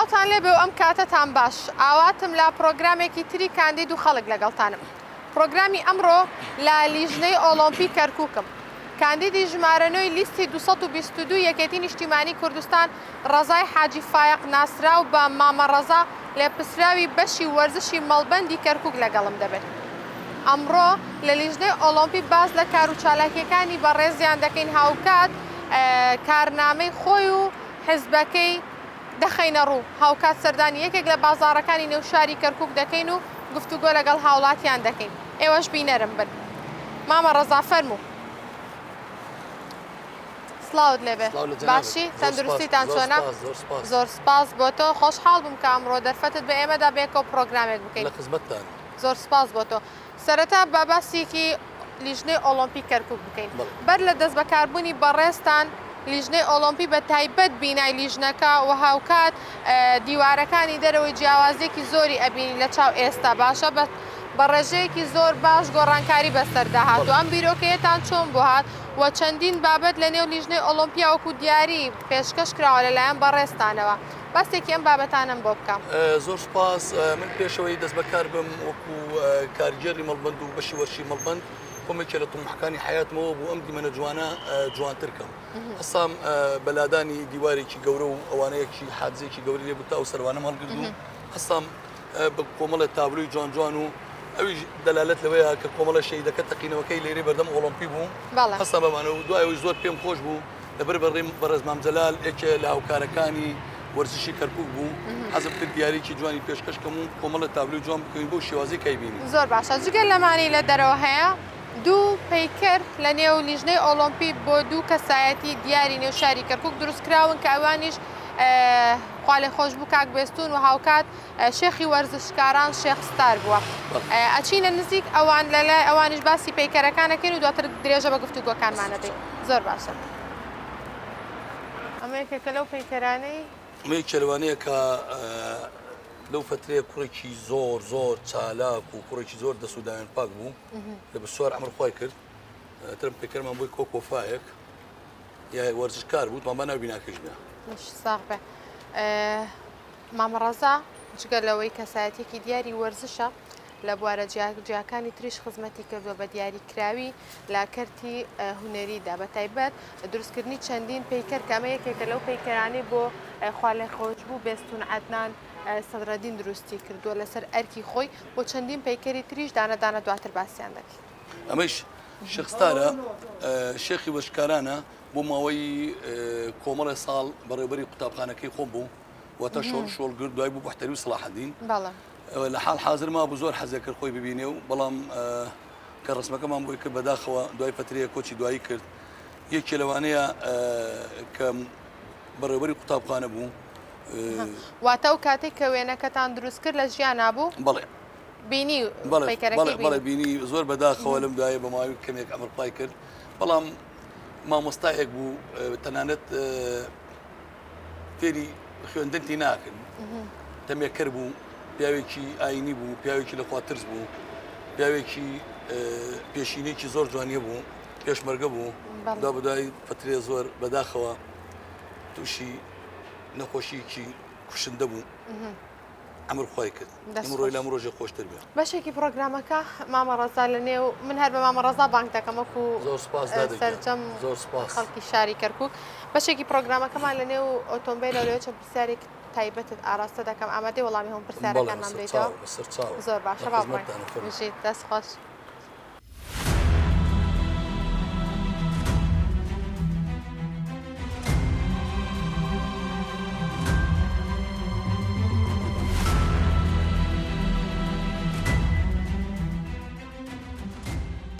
سڵاوتان لێبێ و ئەم کاتەتان باش ئاواتم لە پرۆگرامێکی تری کاندید و خەڵک لەگەڵتانم. پرۆگرامی ئەمڕۆ لە لیژنەی ئۆلۆمپی کەرکووکم. کاندیدی ژمارەنەوەی لیستی 222 یەکێتی نیشتیمانی کوردستان ڕەزای حاجی فایق ناسراو بە مامە ڕەزا لێ پسراوی بەشی وەرزشی مەڵبەندی کەرکووک لەگەڵم دەبێت. ئەمڕۆ لە لیژنەی ئۆلۆمپی باز لە کار و چالاکیەکانی بەڕێزیان دەکەین هاوکات کارنامەی خۆی و حزبەکەی دەخەینە ڕوو. هاوکات سەردانی یەکێک لە بازاڕەکانی نێوشاری کەرکووک دەکەین و گفتوگۆ لەگەڵ هاوڵاتیان دەکەین. ئێوەش بینەرم بن. مامە ڕەزا فەرموو. سڵاوت لێبێ. باشی تەندروستیتان چۆنە؟ زۆر سپاس بۆ تۆ. خۆشحاڵ بووم کە ئەمڕۆ دەرفەتت بە ئێمەدا بێکەوە پرۆگرامێک بکەین. لە خزمەتتان. زۆر سپاس بۆ تۆ. سەرەتا باباسێکی لیژنەی ئۆلۆمپی کەرکووک بکەین. بەر لە دەست بەکاربوونی بەڕێستان لیژنەی ئۆلۆمپی بە تایبەت بینای لیژنەکە و هاوکات دیوارەکانی دەرەوەی جیاوازێکی زۆری ئەبینی لە چاو ئێستا باشە بە ڕێژەیەکی زۆر باش گۆڕانکاری بەسەردا هات و ئەم بیرۆکەیەتان چۆن بۆ هات و چەندین بابەت لە نێو لیژنەی ئۆلۆمپیا وەکو دیاری پێشکەش کراوە لەلایەن بەڕێستانەوە. بەستێکی ئەم بابەتانم بۆ بکەم. زۆر سپاس. من پێشەوەی دەست بەکار بم وەکو کارگێری مەڵبەند و بەشی وەرشی مەڵبەند خۆمێکە لە تۆمحەکانی حیاتمەوە بۆ ئەم دیمەنە جوانە جوانتر کەم. هەستام بەلادانی دیوارێکی گەورە و ئەوانەیەکی حادزێکی گەوری لێ بوو تا و سەروانە هەڵگرت و هەستام بە کۆمەڵە تابلوی جوان جوان و ئەویش دەلالەت لەوەیە کە کۆمەڵە شەیدەکە تەقینەوەکەی لێرێ بەردەم ئۆلۆمپی بوو. هەستام بەمانە و دوایەوەی زۆر پێم خۆش بوو لەبەر بەڕێم بەڕێز مام جەلال یەکێ لە هاوکارەکانی وەرزشی کەرکووک بوو. حەزم کرد دیارێکی جوانی پێشکەشکەم و کۆمەڵە تابلوی جوان بکەین بۆ شێوازی کەیبینی. زۆر باشە. جگەر لەمانی لە دەرەوە هەیە دوو پەیکەر لە نێو لیژنەی ئۆلۆمپی بۆ دوو کەسایەتی دیاری نێو شاری کەرکووک دروستکراون کە ئەوانیش خوا لێ خۆش بوو کاک بێستون و هاوکات شێخی وەرزشکاران شێخ ستار بووە. ئەچینە نزیک ئەوان لەلای ئەوانیش باسی پەیکەرەکانەکەین و دواتر درێژە بە گفتوگۆکانمانە دێت. زۆر باشە. ئەمە یەکێکە لەو پەیکەرانەی ئەمە کێلوانەیە کە لەو فترەیە کوڕێکی زۆر زۆر چالاک و کوڕێکی زۆر دەسووداوێن پاک بوو لە بسوار ئەمرخوای کرد. ترم پێکەرمان بۆی کۆکۆفایەک یا وەرزشکار بوو مامە ناو بیناکەش بێ. ساغ بێ. مامە ڕەزا جگەر لەوەی کەسایەتێکی دیاری وەرزشە لە بوارە جیاکانی تریش خزمەتی کردووە بە دیاریکراوی لا کەرتی هونەریدا بە تایبەت دروستکردنی چەندین پەیکەر کەمە یەکێکە لەو پەیکەرانی بۆ خوا لێ خۆش بوو بێستون عەدنان سەدرەدین دروستی کردووە لەسەر ئەرکی خۆی بۆ چەندین پەیکەری تریش دانەدانە دواتر باسییان دەکەین. ئەمەش شێخستارە شێخی وەشکارانە بۆ ماوەی کۆمەڵی ساڵ بەڕێوەبەری قوتابخانەکەی خۆم بوو واتە شۆڵگرد دوای بوو بەحتەری و سەلاحەدین. لە حاڵ حاضر ما بوو زۆر حەزێک کرد خۆی ببینێ و بەڵام کە ڕسمەکەمان بۆی کرد بەداخەوە دوای فترەیە کۆچی دوایی کرد. یەکێ لەوانەیە کە بەڕێوەبەری قوتابخانە بوو. واتە و کاتێک کە وێنەکەتان دروست کرد لە ژیان نابوو؟ بەڵێ بینی بەڵێ بینی زۆر بەداخەوە لەم دوایە بە ماوەی کەمێک ئەمرپای کرد. بەڵام مامۆستایەک بوو تەنانەت فێری خوێندنی ناکرد. تەمێکەر بوو، پیاوێکی ئاینی بوو، پیاوێکی لەخوا ترس بوو، پیاوێکی پێشینێکی زۆر جوانیە بوو، پێشمەرگە بوو. دا بەدوای فترێ زۆر بەداخەوە تووشی نەخۆشیکی کوشندە بوو. ئەمرخوای کرد. ئەمڕۆی لەم ڕۆژێ خۆشتر بێ. بەشێکی پرۆگرامەکە مامە ڕەزا لە نێو من هەر بە مامە ڕەزا بانگ دەکەم وەکو سەرجەم خەڵکی شاری کەرکووک. بەشێکی پرۆگرامەکەمان لە نێو ئۆتۆمبیل لەوێ چەند پرسیارێک تایبەتت ئاراستە دەکەم ئامادەی وەڵامی هەموو پرسیارەکانمان بدەیتەوە. زۆر باشە باڕێژیت دەست خۆش.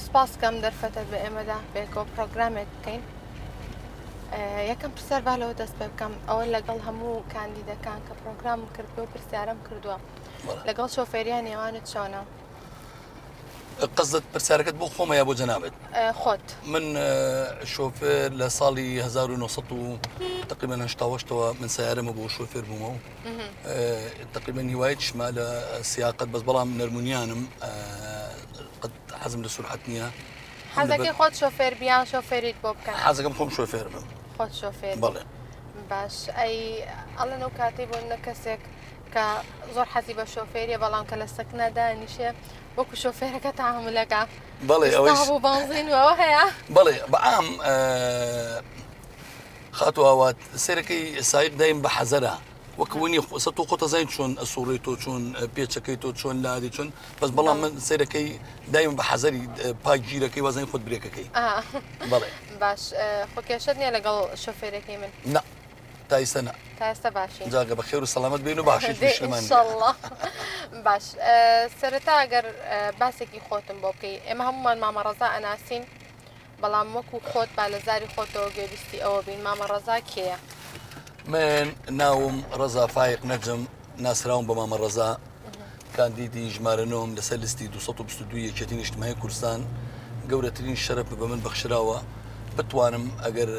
سپاسکەم دەرفەتت بە ئێمەدا بێکەوە پرۆگرامێک بکەین. یەکەم پرسیار با لەوە دەست پێ بکەم ئەوە لەگەڵ هەموو کاندیدەکان کە پرۆگرامم کردووە و پرسیارەم کردووە لەگەڵ شۆفێریان ئێوانت چۆنە؟ قصدت پرسیارەکەت بۆ خۆمە یا بۆ جەنابێت؟ خۆت. من شۆفێر لە ساڵی 1970 تقریبا 88ەوە من سیارەمە بۆ شۆفێر بوومە و تقریبا هیوایەتیشمە لە سیاقەت بەس بەڵام نەرمونیانم حەزم لە سورعەت نییە. حەزەکەی خۆت شۆفێر بیان شۆفێریت بۆ بکەن؟ حەزەکەم خۆم شۆفێر بم. خۆت شۆفێر؟ بەڵێ. باش ئەی ئەڵەن ئەو کاتێ بۆ کەسێک کە زۆر حەزی بە شۆفێریە بەڵام کە لە سەکنەدا نیشێ وەکو شۆفێرەکە تاهملەکە بەڵێ ئەوەی بۆ بانزینەوە هەیە بەڵێ بەعام خاتووات سێرەکەی سایق دایم بە حەزەرە وەکوونی خۆسە تۆ خۆتەزای چۆن ئەسوڕی تۆ چۆن پێچەکەی تۆ چۆن لادی چۆن بەس بەڵام من سێرەکەی دایم بە حەزەری پاک گیرەکەی وازای خۆت برێکەکەی بەڵێ باش خۆکێشت نییە لەگەڵ شۆفێرەکەی من نا تا ئێستا نا تا ئێستا باشی جاگە بە خێر و سەلامەت بین و باشی شلمان ئینشاءالله باش سەرەتا ئەگەر باسێکی خۆتم بۆ بکەی ئێمە هەمومان مامە ڕەزا ئەناسین بەڵام وەکو خۆت با لە زاری خۆتەوە گوێبیستی ئەوە بین مامە ڕەزا کێیە من ناوم ڕەزا فایق نەجم ناسراوم بە مامە ڕەزا کاندیدی ژمارەنۆم لەسەر لیستی 222 یەکێتی نیشتیمانی کوردستان گەورەترین شەرەف بە من بەخشراوە بتوانم ئەگەر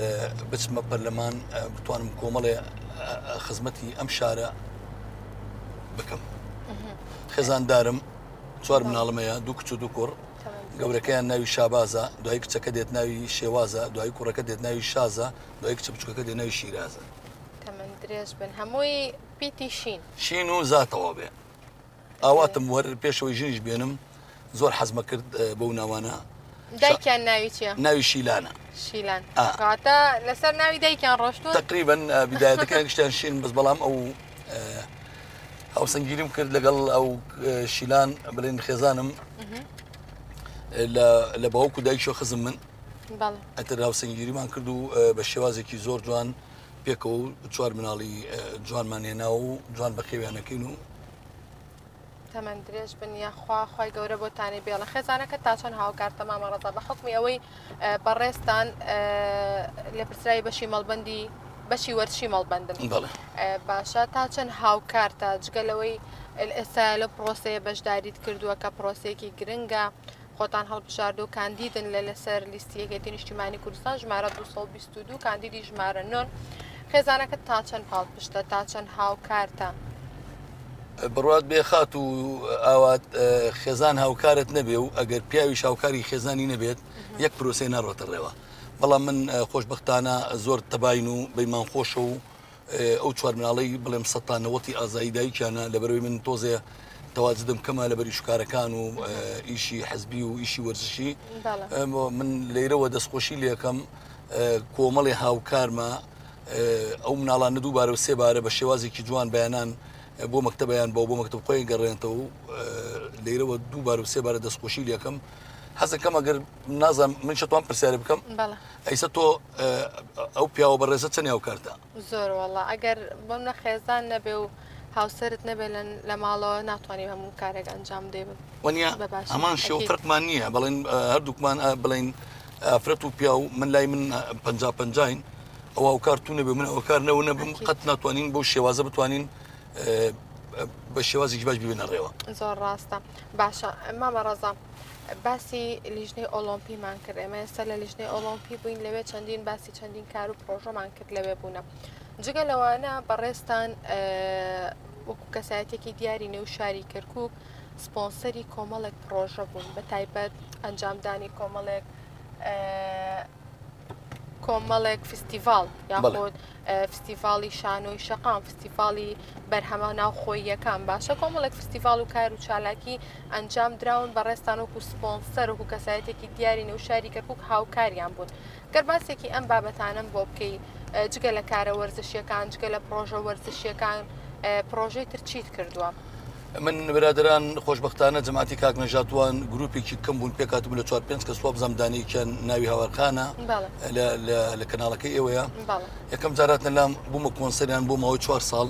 بچمە پەرلەمان بتوانم کۆمەڵێ خزمەتی ئەم شارە بکەم خێزاندارم 4 مناڵمەیە 2 کچ و 2 کوڕ گەورەکەیان ناوی شابازە دوای کچەکە دێت ناوی شێوازە دوای کوڕەکە دێت ناوی شازە دوای کچە بچووکەکە دێت ناوی شیرازە تەمەن درێژ بن هەمووی پیتی شین و زاتەوە بێ ئاواتم وەر پێشەوەی ژنیش بێنم زۆر حەزمە کرد بەو ناوانە دایکیان ناوی چییە؟ ناوی شیلانە شیلان کاتە لەسەر ناوی دایکیان ڕۆشتون تقریبا بیدایەتەکان گشتیان شین بەس بەڵام ئەو هاوسەنگیریم کرد لەگەڵ ئەو شیلان بڵێن خێزانم لە باوکو دایکشۆ خزم من ئەتر هاوسەنگیریمان کرد و بە شێوازێکی زۆر جوان پێکەوە 4 مناڵی جوانمان هێناوە و جوان بەخێویانەکەین و تەمەند درێژ بن یاخوا خی گەورە بۆتانی بێڵە خێزانەکە تا چەند هاوکارتە مامە ڕەزا بە حکمی ئەوەی بەڕێستان لە پرسرایی بەشی مەڵبەندی بەشی وەرشی مەڵبەندم باشە تا چەند هاوکارتە جگەلەوەی ئێستا لە پرۆسەیە بەشداریت کردووە کە پرۆسەیەکی گرنگە خۆتان هەڵبژاردو و کاندیدن لەسەر لیستی یەکێتی نیشتیمانی کوردستان ژمارە 222 کاندیدی ژمارە 9 خێزانەکە تا چەند پاڵپشتە تا چەند هاوکارتە بڕات بێخات و ئاوات خێزان هاوکارت نەبێ و ئەگەر پیاوی شاوکاری خێزانی نەبێت یەک پرۆسی ناڕۆتە ڕێوە بەڵام من خۆشببختانە زۆر تەباین و بەیمان خۆشە و ئەو 4 مناڵی بڵێم سەتانەوەتی ئازایی دایکیانە لەبەرەوەی من تۆزێ تەواجدم کەمە لەبەری شوکارەکان و ئیشی حەزبی و ئیشی وەرزشی من لێرەوە دەستخۆشی لێکەم کۆمەڵی هاوکارمە ئەو مناڵانە دووبارە و سێبارە بە شێوازێکی جوان بەیانان بۆ مەکتەبیان بۆ مەکتب خۆی گەڕێنەوە و لێرەوە دووبارە و سێبارە دەستخۆشی لێکەم حەزەکەم ئەگەر نازانم من شتوان پرسیارە بکەم ئەیسە تۆ ئەو پیاوە بەڕێزە چەند هاوکارتە زۆر وەڵا ئەگەر بەم نە خێزان نەبێ و هاوسرت نەبێت لە ماڵەوە ناتوانانی هەموو کارێک ئەنجام دێبن وەنیا ئەمان شێو فرقمان نییە بڵێن هەردووکمان بڵێن ئافرەت و پیا و من لای من 50 ئەو هاوکار تو نەبێ من ئەوکار نەوە نەبم قەت ناتوانین بۆ شێوازە بتوانین بە شێوازێکی باش ببێنە ڕێوە زۆر ڕاستە باشە مامە ڕەزا باسی لیژنەی ئۆلۆمپیمان کرد ئێمە ئێستا لە لیژنەی ئۆلۆمپی بووین لەوێ چەندین باسی چەندین کار و پرۆژەمان کرد لەوێ بوونە جگە لەوانە بەڕێستان وەکو کەسایەتێکی دیاری نێو شاری کەرکووک سپۆنسەری کۆمەڵێک پرۆژە بوون بە تایبەت ئەنجامدانی کۆمەڵێک فستیڤال یاخۆت فستیڤالی شانۆی شەقام فستیڤالی بەرهەمە ناوخۆییەکان باشە کۆمەڵێک فستیڤال و کار و چالاکی ئەنجام دراون بەڕێستان وەکو سپۆنسەر وەکو کەسایەتێکی دیاری نێو شاری کەرکووک هاوکاریان بوون گەر باسێکی ئەم بابەتانم بۆ بکەی جگە لە کارە وەرزشیەکان جگە لە پرۆژە وەرزشیەکان پرۆژەی تر چیت کردووە من برادران خۆشببختانە جەماعەتی کاک نەژاتوان گروپێکی کەم بوون پێکاتبوو لە 4-5 کە سواب زەمدانێکیان ناوی هاوارخانە لە کەناڵەکەی ئێوەیە یەکەم جاراتە لام بوومە کۆنسەریان بۆ ماوەی 4 ساڵ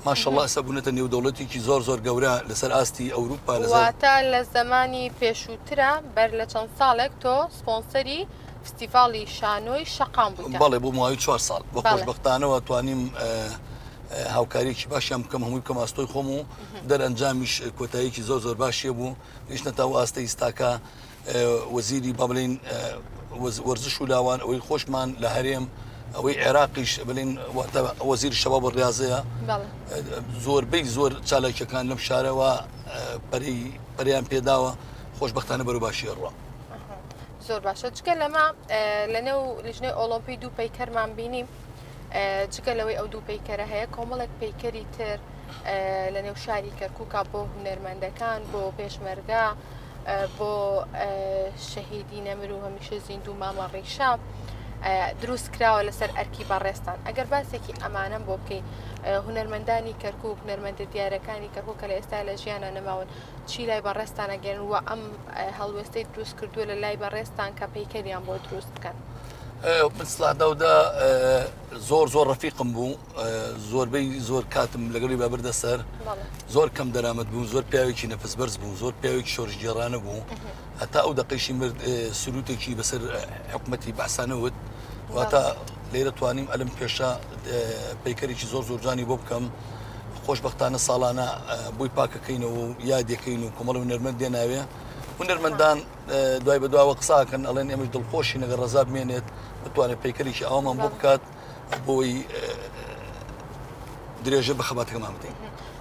ماشەڵڵا ئێستا بوونەتە نێودەوڵەتێکی زۆر گەورە لەسەر ئاستی ئەوروپا واتە لە زمانی پێشووترە بەر لە چەند ساڵێک تۆ سپۆنسەری فستیڤالی شانۆی شەقام بوویت بەڵێ بۆ ماوەی 4 ساڵ بە خۆشببختانەوە توانیم هاوکاریێکی باشیان بکەم هەمووی بکەم ئاستۆی خۆم و دەرئەنجامیش کۆتاییەکی زۆر باشیە بوو گەیشتە تا ئاستە ئیستاکە وەزیری با بڵێن وەرزش و لاوان ئەوەی خۆشمان لە هەرێم ئەوەی عێراقیش بڵێن وەزیری شەباب و ڕاضەیە زۆربەی زۆر چالاکیەکان لەم شارەوە پەریان پێداوە خۆشببختانە بەرە باشی ڕوە زۆر باشە چکە لەمە لەنێو لیژنەی ئۆلۆمپی دوو پەیکەرمان بینیم جگە لەوەی ئەو دوو پەیکەرە هەیە کۆمەڵێک پەیکەری تر لە نێو شاری کەرکووکە بۆ هونەرمەندەکان بۆ پێشمەرگا بۆ شەهیدی نەمر و هەمیشە زیندوو مامە ڕیشا دروست کراوە لەسەر ئەرکی بەڕێستان ئەگەر باسێکی ئەمانەم بۆ بکەی هونەرمەندانی کەرکووک هونەرمەندە دیارەکانی کەرکووک کە لە ئێستا لە ژیانە نەماون چی لای بەڕێستانە گەێن وە ئەم هەڵوێستەی دروست کردووە لە لای بەڕێستان کە پەیکەریان بۆ دروست بکەن مثلا داودا زۆر ڕەفیقم بوو زۆربەی زۆر کاتم لەگەڵی بابردە سەر زۆر کەم دەرامەت بوو زۆر پیاوێکی نەفس بەرز بوو زۆر پیاوێکی شۆڕژگێڕانە بوو هەتا ئەو دەقیشی مرد سلووتێکی بەسەر حکوومەتی بەحسانەوت واتە لێرە توانیم ئەلم پێشە پەیکەرێکی زۆر زۆرجانی بۆ بکەم خۆشبەختانە ساڵانە بۆی پاکەکەینەوە و یادەکەین و کۆمەڵ هونەرمەند دێناوێ هونەرمەندان دوای بە دواوە قساکەن ئەڵێن ئێمەش دڵخۆشی نەگەر ڕەزا بمێنێت بتوانێت پەیکەرێکی ئەومان بۆ بکات بۆی درێژە بە خەباتەکەمان بدەین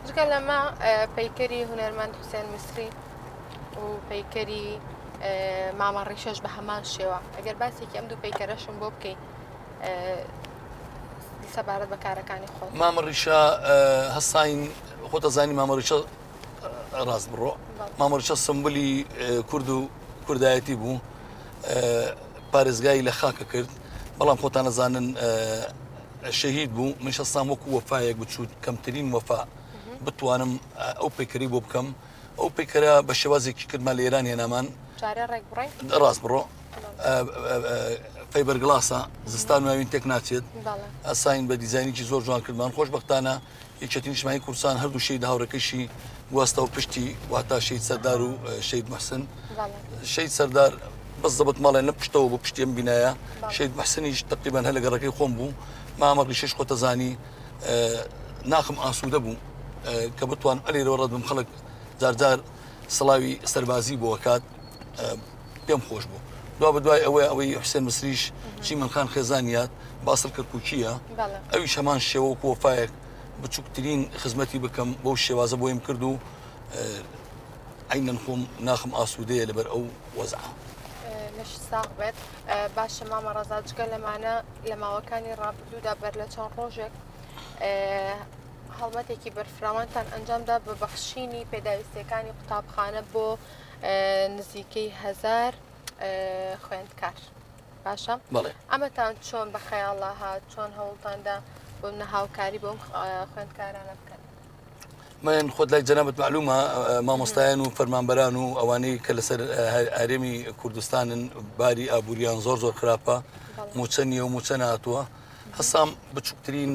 جگە لەمە پەیکەری هونەرمەند حوسێن میسری و پەیکەری مامە ڕیشەش بە هەمان شێوە ئەگەر باسێکی ئەم دوو پەیکەرەشم بۆ بکەیت سەبارەت بە کارەکانی خۆت مامە ڕیشە هەستاین خۆتە زانی مامە ڕیشە ڕاست بڕۆ مامە ڕیشە سمبولی کورد و کوردایەتی بوو پارێزگای لە خاکە کرد بەڵام خۆتان نەزانن شەهید بوو من شەستان وەکو وەفایەک بچوو کەمترین وەفا بتوانم ئەو پەیکەری بۆ بکەم ئەو پەیکەرە بە شێوازێکی کردمان لە ئێران هێنامان ڕاست بڕۆ فەیبەرگلاسە زستان و ناوین تێک ناچێت ئاساین بە دیزایینێکی زۆر جوان کردمان خۆشبەختانە یەکێتی نیشتیمانی کوردستان هەردوو شەید هاوڕێکەشی گواستە و پشتی واتە شەید سەردار و شەید محسن شەید سەردار بەس زەبەت ماڵێ نە پشتەوە بۆ پشتی ئەم بینایە شەید محسنیش تقریبان هەر لە گەڕەکەی خۆم بوو مامە ڕیشەش خۆتە زانی ناخم ئاسوودە بوو کە بتوان ئەلێرەوە ڕەت بم خەڵک جارجار سڵاوی سەربازی بۆ وەکات پێم خۆش بوو دوا بە دوای ئەوەی حوسێن مسریش چیمەنخان خێزانیات باسڵ کەرکووکیە ئەویش هەمان شێوە و کۆفایەک بچووکترین خزمەتی بکەم بەو شێوازە بۆیم کرد و عینەن خۆم ناخم ئاسوودەیە لەبەر ئەو وەزعە لەش ساق بێت باشە مامە ڕەزا جگە لەمانە لە ماوەکانی ڕابردوودا بەر لە چەند ڕۆژێک هەڵمەتێکی بەرفراوانتان ئەنجامدا بە بەخشینی پێداویستەکانی قوتابخانە بۆ نزیکەی 1000 خوێندکار باشە ئەمەتان چۆن بە خەیاڵا هات چۆن هەوڵتاندا بۆ نەهاوکاری بۆم خوێندکارانە بکەن من خۆت لای جەنابەت معلومە مامۆستایان و فەرمانبەران و ئەوانەی کە لەسەر هەرێمی کوردستانن باری ئابووریان زۆر خراپە موچە نیە و موچە نهاتووە هەسام بچووکترین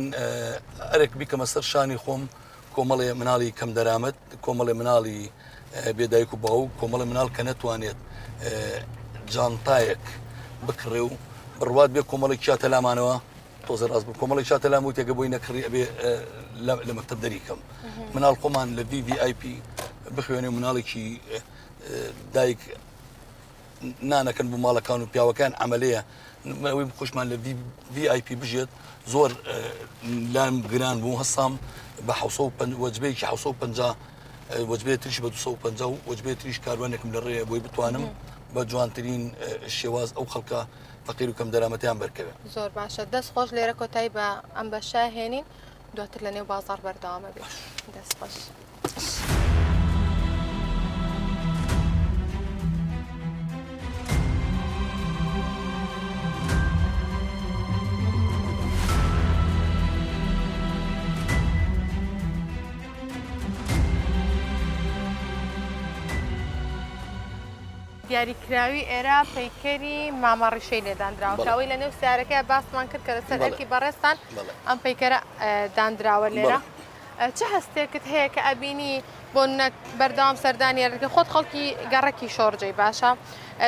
ئەرێک بیکەمە سەر شانی خۆم کۆمەڵێ مناڵی کەم دەرامەت کۆمەڵێ مناڵی بێدایک و باو کۆمەڵە مناڵ کە نەتوانێت جانتایەک بکڕێ و بڕوات بێ کۆمەڵی چاتەلامانەوە تۆزە ڕاست بوو کۆمەڵی چاتەلام و تێگە بۆی نەکڕی ئەبێ لە مەکتەب دەریکەم مناڵ خۆمان لە VVIP بخوێنێ مناڵێکی دایک نانەکەن بۆ ماڵەکان و پیاوەکان عملەیە ئەوەی خۆشمان لە VIP بژێت زۆر لام گران بوو هەستام بە وەجبەیەکی 750 وەجبێ تریش بە 250 و وەجبێ تریش کاروانێکم لە ڕێیە بۆی بتوانم بە جوانترین شێواز ئەو خەڵکە فەقیر و کەم دەرامەتیان بەرکەوێت زۆر باشە دەست خۆش لێرە کۆتایی بە ئەم بەشە هێنین دواتر لە نێو بازار بەردەوامە بێت دەست خۆش. دیاریکراوی ئێرە پەیکەری مامە ڕیشەی لێدانراوەکەوەی لە نێو سیارەکەی باسمان کرد کە لەسەر ئەرکی بەڕێستان ئەم پەیکەرە دانراوە لێرە چه هەستێکت هەیە کە ئەبینی بۆ بەردەوام سەردانی ئەرەکە خۆت خەڵکی گەڕەکی شۆڕجەی باشە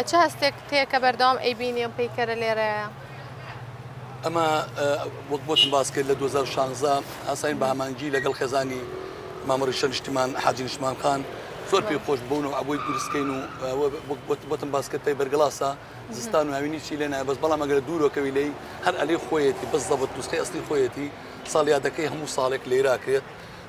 چه هەستێک هەیە کە بەردەوام ئەیبینی ئەم پەیکەرە لێرەیە ئەمە وەک بۆتم باس کرد لە 2016 ئاساین بە هەمانگی لەگەڵ خێزانی مامە ڕیشە نیشتیمان حاجی نیشتیمان خان زۆر پێی خۆش بوون و ئەوەی دروستکەین و بۆتم باسکرد پێی بەرگڵاسە زستان و هاوینی چی لێ نایە بەس بەڵام ئەگەر دوورۆکەوی لی هەر ئەلێ خۆیەتی بەس زەبەت دووسخی ئەسلی خۆیەتی ساڵیادەکەی هەموو ساڵێک لێراکرێت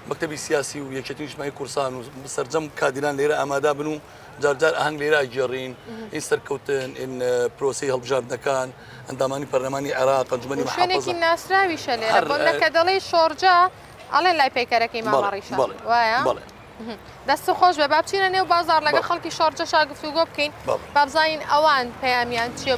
مەکتەبی سیاسی و یەکێتی نیشتیمانی کورسان و سەرجەم کادران لێرە ئامادا بن و جارجار ئاهەنگ لێرە ئەگێڕین ئین سەرکەوتن ئین پرۆسەی هەڵبژاردنەکان ئەندامانی پەرلەمانی عێراق ئەنجومەنی شوێنێکی ناسراویشە لێرە بۆ نەکە دەڵێ شۆرجە ئەڵێن لای پەیکەرەکەی مامەڕیشە وایە دەست خۆش بێ با بچینە نێو بازار لەگە خەڵکی شۆرجەشا گفتوگۆ بکەین با بزانین ئەوان پەیامیان چییە.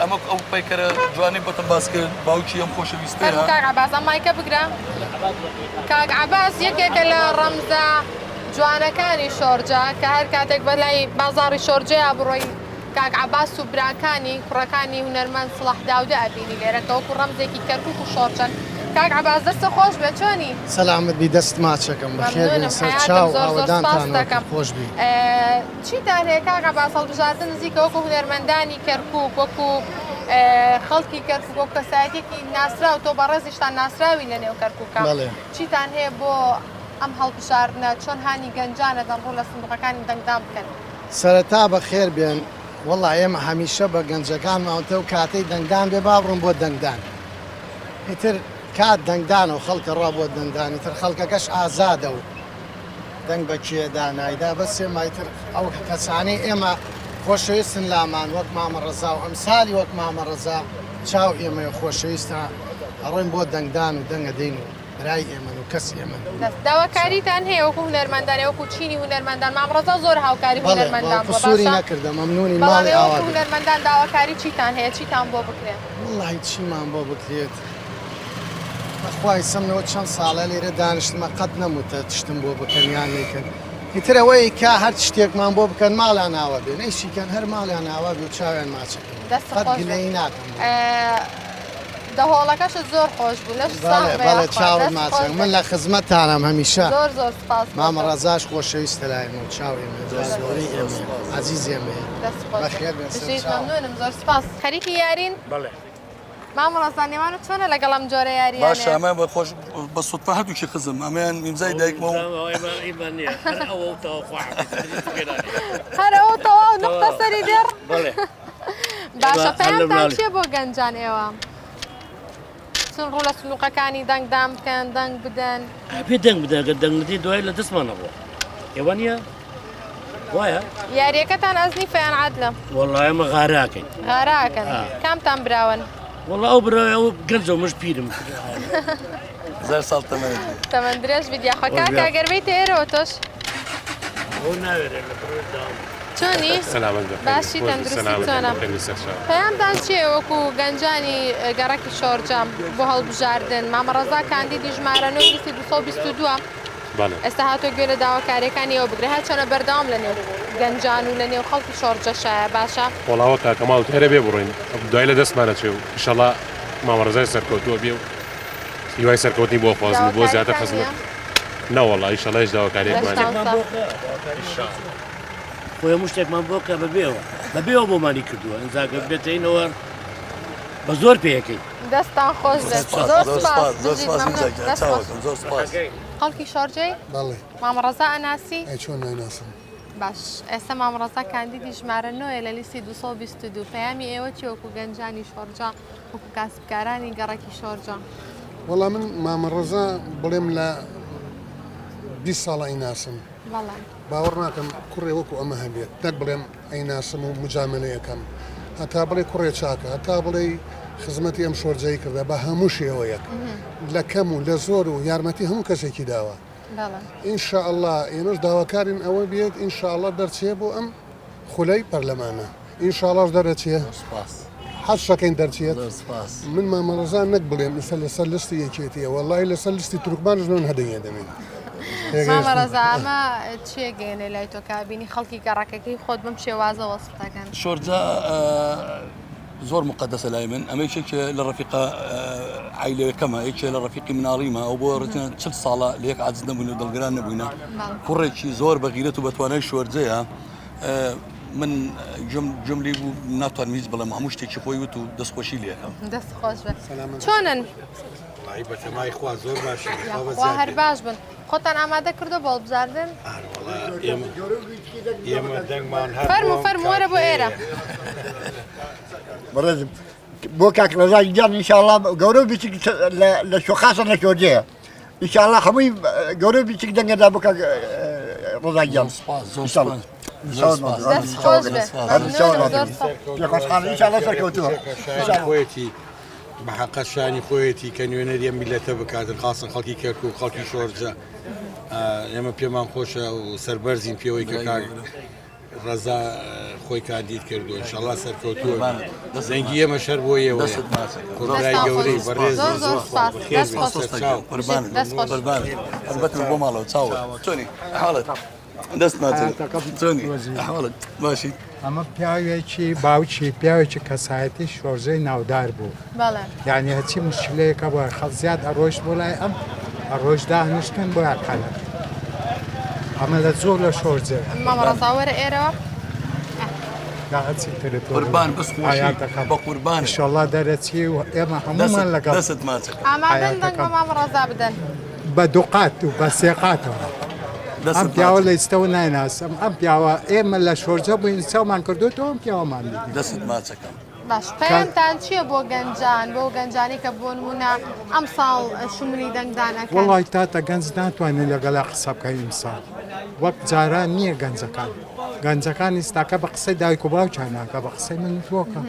ئەمە ئەو پەیکەرە جوانی بۆتم باس کرد باوکی ئەم خۆشەویستەیە کاک عەباس ئەم مایکە بگرە. کاک عەباس یەکێکە لە ڕەمزە جوانەکانی شۆرجە کە هەر کاتێک بەلای بازاڕی شۆرجەیە بڕۆی کاک عەباس و براکانی کوڕەکانی هونەرمەند سڵاح داودە ئەبینی لێرە کە وەکو ڕەمزێکی کەرکووک و شۆرجەن. کاک عەباس دەستە خۆش بێ چۆنی؟ سەلامت بی دەست ماچەکەم بەخێر بێن سەر چاو ئاوەدانتان خۆش بی. چیتان هەیە کاک عەباس هەڵبژاردن نزیکە وەکو هونەرمەندانی کەرکووک وەکو خەڵکی کەرکووک وەکو کەسایەتێکی ناسرا و تۆ بە ڕێزیشتان ناسراوی لە نێو کەرکووکە چیتان هەیە بۆ ئەم هەڵبژاردنە چۆن هانی گەنجانە دەمڕۆ لە سندوقەکانی دەنگدان بکەن؟ سەرەتا بەخێر بێن وەڵا ئێمە هەمیشە بە گەنجەکان ماوەتە و کاتەی دەنگدان بێ با بڕۆن بۆ دەنگدان. ئیتر کات دەنگدان و خەڵکە ڕا بۆ دەنگدانی تر خەڵکەکەش ئازادە و دەنگ بە کێدا نایدا بەس ئێمایتر ئەو کەسانی ئێمە خۆشەویستن لامان وەک مامە ڕەزا و ئەمسالی وەک مامە ڕەزا چاو ئێمە خۆشەویستە ئەڕۆین بۆ دەنگدان و دەنگە دەین و برای ئێمە و کەس ئێمە. داواکاریتان هەیە وەکو هونەرمەندان وەکو چینی هونەرمەندان مامە ڕەزا زۆر هاوکاری هونەرمەندان بووە قسووری نەکردە مەمنونی ماڵی ئاوا هونەرمەندان داواکاری چیتان هەیە چیتان بۆ بکرێت؟ وەڵڵاهی چیمان بۆ بکرێت بەخوای سەمنەوە چەند ساڵە لێرە دانیشتمە قەت نەموتە تشتم بۆ بکەن یان لێکن ئیتر ئەوەی کا هەر شتێکمان بۆ بکەن ماڵیان ناوە بێ نەیشیکەن هەر ماڵیان ناوە بێ و چاویان ماچەکەن قەت گلەیی ناکەم. دەهۆڵەکەشت زۆر خۆش بوو لەش بەڵێ چاوت ماچەکە من لە خزمەتتانم هەمیشە زۆر زۆر سپاس مامە ڕەزاش خۆشەویستە لایمە و چاو ئێمە زۆری ئێمە عەزیز ئێمە بەخێر بێن سەر چاو. مەمنونم زۆر سپاس. خەریکی یارین؟ بەڵێ. مامە ڕەزا نێوانت چۆنە لەگەڵ ئەم جۆرە یاریانە؟ باشە ئەمە بەخۆش بە سوتفە هەردووکی خزم ئەمەیان ئیمزای دایکمەوە هەر ئەوە تەواو نقطە سەری دێڕ. باشە پەیامتان چییە بۆ گەنجان ئێوە؟ چون ڕوو لە سنووقەکانی دەنگدان بکەن دەنگ بدەن پێ دەنگ بدە گە دەنگدی دوای لە دەستمانە بووە ئێوە نییە وایە یاریەکەتان ئەزنی فیان عادلە وەڵڵای ئەمە غاراکەین غاراکەن کامتان براون وەڵڵا ئەو برای ئەو گەنجە و مش پیرم زار ساڵ تەمەەن درێژ بیدیاخۆکە کاگەربیت ئێرەوە تۆش ئەو ناوێرێ لە برۆدام چۆنی؟ باشی تەندروستی چۆنە؟ پەیامتان چییە وەکو گەنجانی گەڕەکی شۆرجەم بۆ هەڵبژاردن مامە ڕەزا کاندیدی ژمارە 222 ئێستا هاتۆ گوێ لە داواکاریەکانی ئەوە بگرێت هەر چۆنە بەردەوام لە نێو گەنجان و لە نێو خەڵکی شۆرجەشایە باشە؟ وەڵاوە کاکەماڵ هێرە بێ بڕۆین دوای لە دەستمانە چێ و ئینشەڵا مامە ڕەزای سەرکەوتووە بێ و هیوای سەرکەوتنی بۆ خۆزن بۆ زیاتر خزمەت نەوەڵا ئینشەڵا هیچ داواکاریەکمان خۆی هەموو شتێکمان بۆکە بەبێەوە بەبێەوە بۆمانی کردووە ئەنجاگە بێتەینەوە بە زۆر پێیەکەی دەستان خۆش زۆر سپاس. خەڵکی شۆرجەی؟ بەڵێ. مامە ڕەزا ئەناسی؟ چۆن نایناسم. باش ئێستا مامە ڕەزا کاندیدی ژمارە 9 لە لیستی 222 پەیامی ئێوە چی وەکو گەنجانی شۆرجە وەکو کاسبکارانی گەڕەکی شۆرجە؟ وەڵام من مامە ڕەزا بڵێم لە 20 ساڵە ئەیناسم باوەڕ ناکەم کوڕێ وەکو ئەمە هەبێت نەک بڵێم ئەیناسم و مجاملەیەکەم هەتا بڵێ کوڕێ چاکە هەتا بڵێ خزمەتی ئەم شۆرجەی کردە بە هەموو شێوەیەک لە کەم و لە زۆر و یارمەتی هەموو کەسێکی داوە ئینشاءالله ئێمەش داواکارین ئەوە بێت ئینشاءالله دەرچێ بۆ ئەم خولەی پەرلەمانە ئینشاءاللهش دەرەچێ حەز شەکەین دەرچێت من مامە ڕەزا نەک بڵێم لەسەر لستی یەکێتیە وەڵڵای لەسەر لستی تورکمانش من هەدەیە دەمێن مامە ڕەزا ئەمە چێگەێنێ لای تۆ کابینی خەڵکی گەڕەکەکەی خۆت بم شێوازە وەسفتەکەن شۆرجە زۆر مقدسە لای من ئەمە یەکێکە لە ڕەفیقە عیلەکەمە یەکێ لە ڕەفیقی مناڵیمە ئەو بۆ ڕێتە 40 ساڵە لە یەک عاجز نەبووین و دڵگران نەبووینە کوڕێکی زۆر بەغیرەت و بەتوانای شۆرجەیە من جملي ناتوان ميز بلا ما هموش تيجي خوي وتو دس خوشي لي دەست خۆش بن چۆنن تایبەتە مای خوا زۆر باشە وا هەر باش بن خۆتان ئامادە کردو بۆ بزاردن ئێمە دەنگمان هەر فەرمو وەرە بۆ ئێرە بەڕێزم بۆ کاک ڕەزای گیان ئینشاءڵڵا گەورە بیچک لە شۆخاسە نەشۆجەیە ئینشاءڵڵا هەمووی گەورە بیچک دەنگەدا بۆ کاک ڕەزای گیان دەست خۆش بێ پێخۆشحاڵ ئینشاءڵڵا سەرکەوتووە خۆیەتی بەحەقە شانی خۆیەتی کە نوێنەری ئەم میلەتە بکاتن خاصن خەڵکی کەرکووک و خەڵکی شۆرجە ئێمە پێمان خۆشە و سەربەرزین پێوەی کە کاک ڕەزا خۆی کاندید کردو ئینشاءڵڵا سەرکەوتووە زەنگی ئێمە شەر بۆ ئێوەیە کوڕای گەورەی بەڕێز زۆر البته بۆ ماڵەوە چاوە چۆنی حاڵت دەست ناچێت چۆنی حاڵت باشی ئەمە پیاوێکی باوکی پیاوێکی کەسایەتی شۆرژەی ناودار بوو یعنی هەچی مشکلەیەکە بۆ خەڵ زیاد ئەڕۆژ بۆ لای ئەم ئەڕۆژ داهێنشتن بۆ یاکەنە ئەمە لە زۆر لە شۆرجێ مامەڕەزاوەرە ئێرەوە هەچی ترێت قوربان بس خۆشی بە قوربان ئینشاءڵڵا دەرەچی و ئێمە هەموومان لەگەڵ دەست ماچێت ئامادەن دەنگ بە مامەڕەزا بدەن بە دوقات و بە سێقاتەوە ئەم پیاوە لە ئێستەوە نایناسم ئەم پیاوە ئێمە لە شۆرجە بووین چاومان کردوێتەوە ئەم پیاوەمان دەست ماچەکەم باش پەیامتان چییە بۆ گەنجان بۆ گەنجانی کە بۆ نمونە ئەم ساڵ شومنی دەنگدانەکە وڵی تاتە گەنج ناتوانێت لەگەڵا قسە بکەین ئیمساڵ وەک جاران نییە گەنجەکان گەنجەکان ئێستاکە بە قسەی دایک و باوچاناکە بە قسەی من تۆکە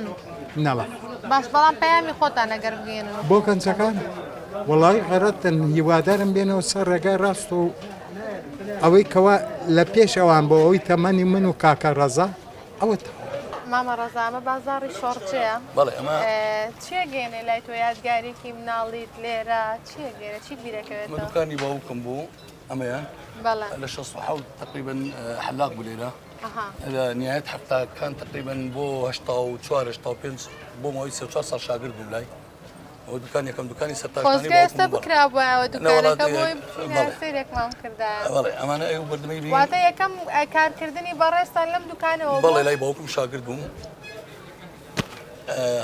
نەڵە باش بەڵام پەیامی خۆتان ئەگەر بگەێنن بۆ گەنجەکان وڵی غەرەتن هیوادارم بێنەوە سەر ڕێگای ڕاست و ئەوەی کەوا لە پێشەوان بۆ ئەوەی تەمەنی من و کاکە ڕەزا ئەوە مامەڕەزا ئەمە بازاڕی شۆڕچەیە بەڵێ ئەمە چیە گەێنێ لای تۆ یادگارێکی مناڵیت لێرە چیە گەێنە چی بیرەکەوێتەوە دوکانی باوکم بوو ئەمەیان بەڵێ لە 16 تقریبا حلاق بوو لێرە لە نهایەت هەفتا کان تقریبا بۆ 84 85 بۆ ماوەی 34 ساڵ شاگرد بووم لای ئەو دوکان یەکەم دوکانی سەرتاشتانی خۆزگە ئێستا بکرا بووەوە دوکانەکە بۆی سیرێکمان کردا بەڵێ ئەمانە ئەو بەردەمەی بین واتە یەکەم کارکردنی بەڕێستان لەم دوکانەوە بەڵێ لای باوکم شاگرد بووم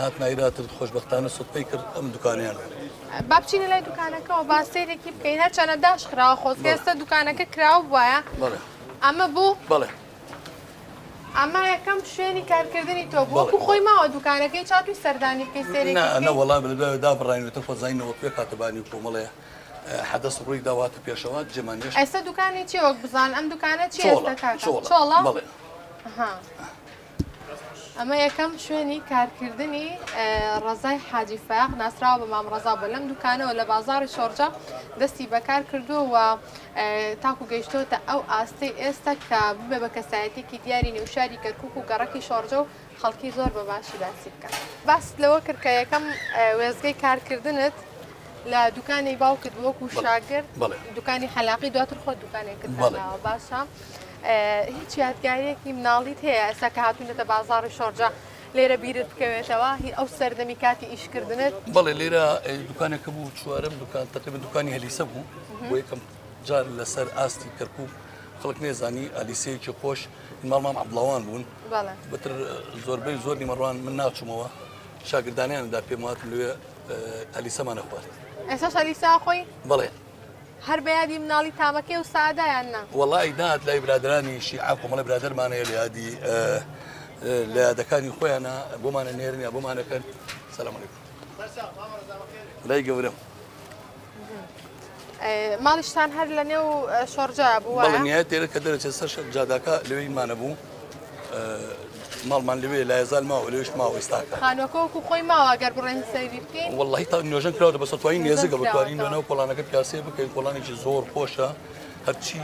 هات نایرات خۆشبەختانە سوتپەی کرد ئەم دوکانیان با بچینە لای دوکانەکەەوە با سیرێکی بکەین هەر چەنە داش خراوە خۆزگە ئێستا دوکانەکە کراوە بواە ئەمە بوو بەڵێ ئەمە یەکەم شوێنی کارکردنی تۆ بوو وەکو خۆی ماوە دوکانەکەی چاوی سەردانی بکەی سێرێکی نەوەڵام دابڕینێتە خۆزانینەوە پێ کاتەبانی کۆمەڵەیە حدەس ڕووی داواتە پێشەوە جێمانێش ئێستا دوکانی چی وەک بزان ئەم دوکانە چی ئێستا چۆڵە ئەمە یەکەم شوێنی کارکردنی ڕەزای حاجی فاق ناسراوە بە مامڕەزا بە لەم دوکانەوە لە بازاڕی شۆرجە دەستی بەکار کردووە تاکو گەیشتۆتە ئەو ئاستەی ئێستا کە ببێ بە کەسایەتێکی دیاری نێوشاری کەرکووک و گەڕەکی شۆرجە و خەڵکی زۆر بە باشی باسی بکەن باس لەوە کرد کە یەکەم وێزگەی کارکردنت لە دوکانی باوکت وەکو شاگرد دوکانی حەلاقی دواتر خۆ دوکانێکردنەوە باشە هیچ یادگارێکی مناڵیت هەیە ئێستا کە هاتوونەتە بازاڕی شۆرجە لێرە بیرت بکەوێتەوە ئەو سەردەمی کاتی ئیشکردنت بەڵێ لێرە دوکانێکە بوو چوارەم دوکان تقریبا دوکانی هەلیسە بوو بۆ یەکەم جار لەسەر ئاستی کەرکووک خەڵک نێزانی ئەلیسەیەکی خۆش ماڵمام عەبدڵاوان بوون بەتر زۆربەی زۆر نیمەڕوان من ناچوومەوە شاگردانیاندا پێم هاتم لەوێ ئەلیسەمانە خوارد ئێستاش ئەلیسا خۆی بەڵێ هەر بەیادی مناڵی تامەکەی و سادایان نا وەڵی دات لای برادرانی شیعە کۆمەڵە برادەرمانەیە لە یادی لە یادەکانی خۆیانە بۆمانە نێرنیا بۆمانەکەن سەلام عەلەیکوم لای گەورەم ماڵیشتان هەر لە نێو شۆرجە بووە بەڵێ نهایەت تێرە کە دەرەچێت سەر جاداکە لەوەیمانە بوو ماڵمان لەوێ لایەزال ماوە لەوێش ماوە ئێستاکە خانوەکە وەکو خۆی ماوە ئەگەر بڕێن سەیری بکەین وەڵی تا نوێژەن کراوە بە سەتوانی نێزەکە بەکارین لەنەو کۆڵانەکە پیاسێ بکەین کۆڵانێکی زۆر خۆشە هەرچی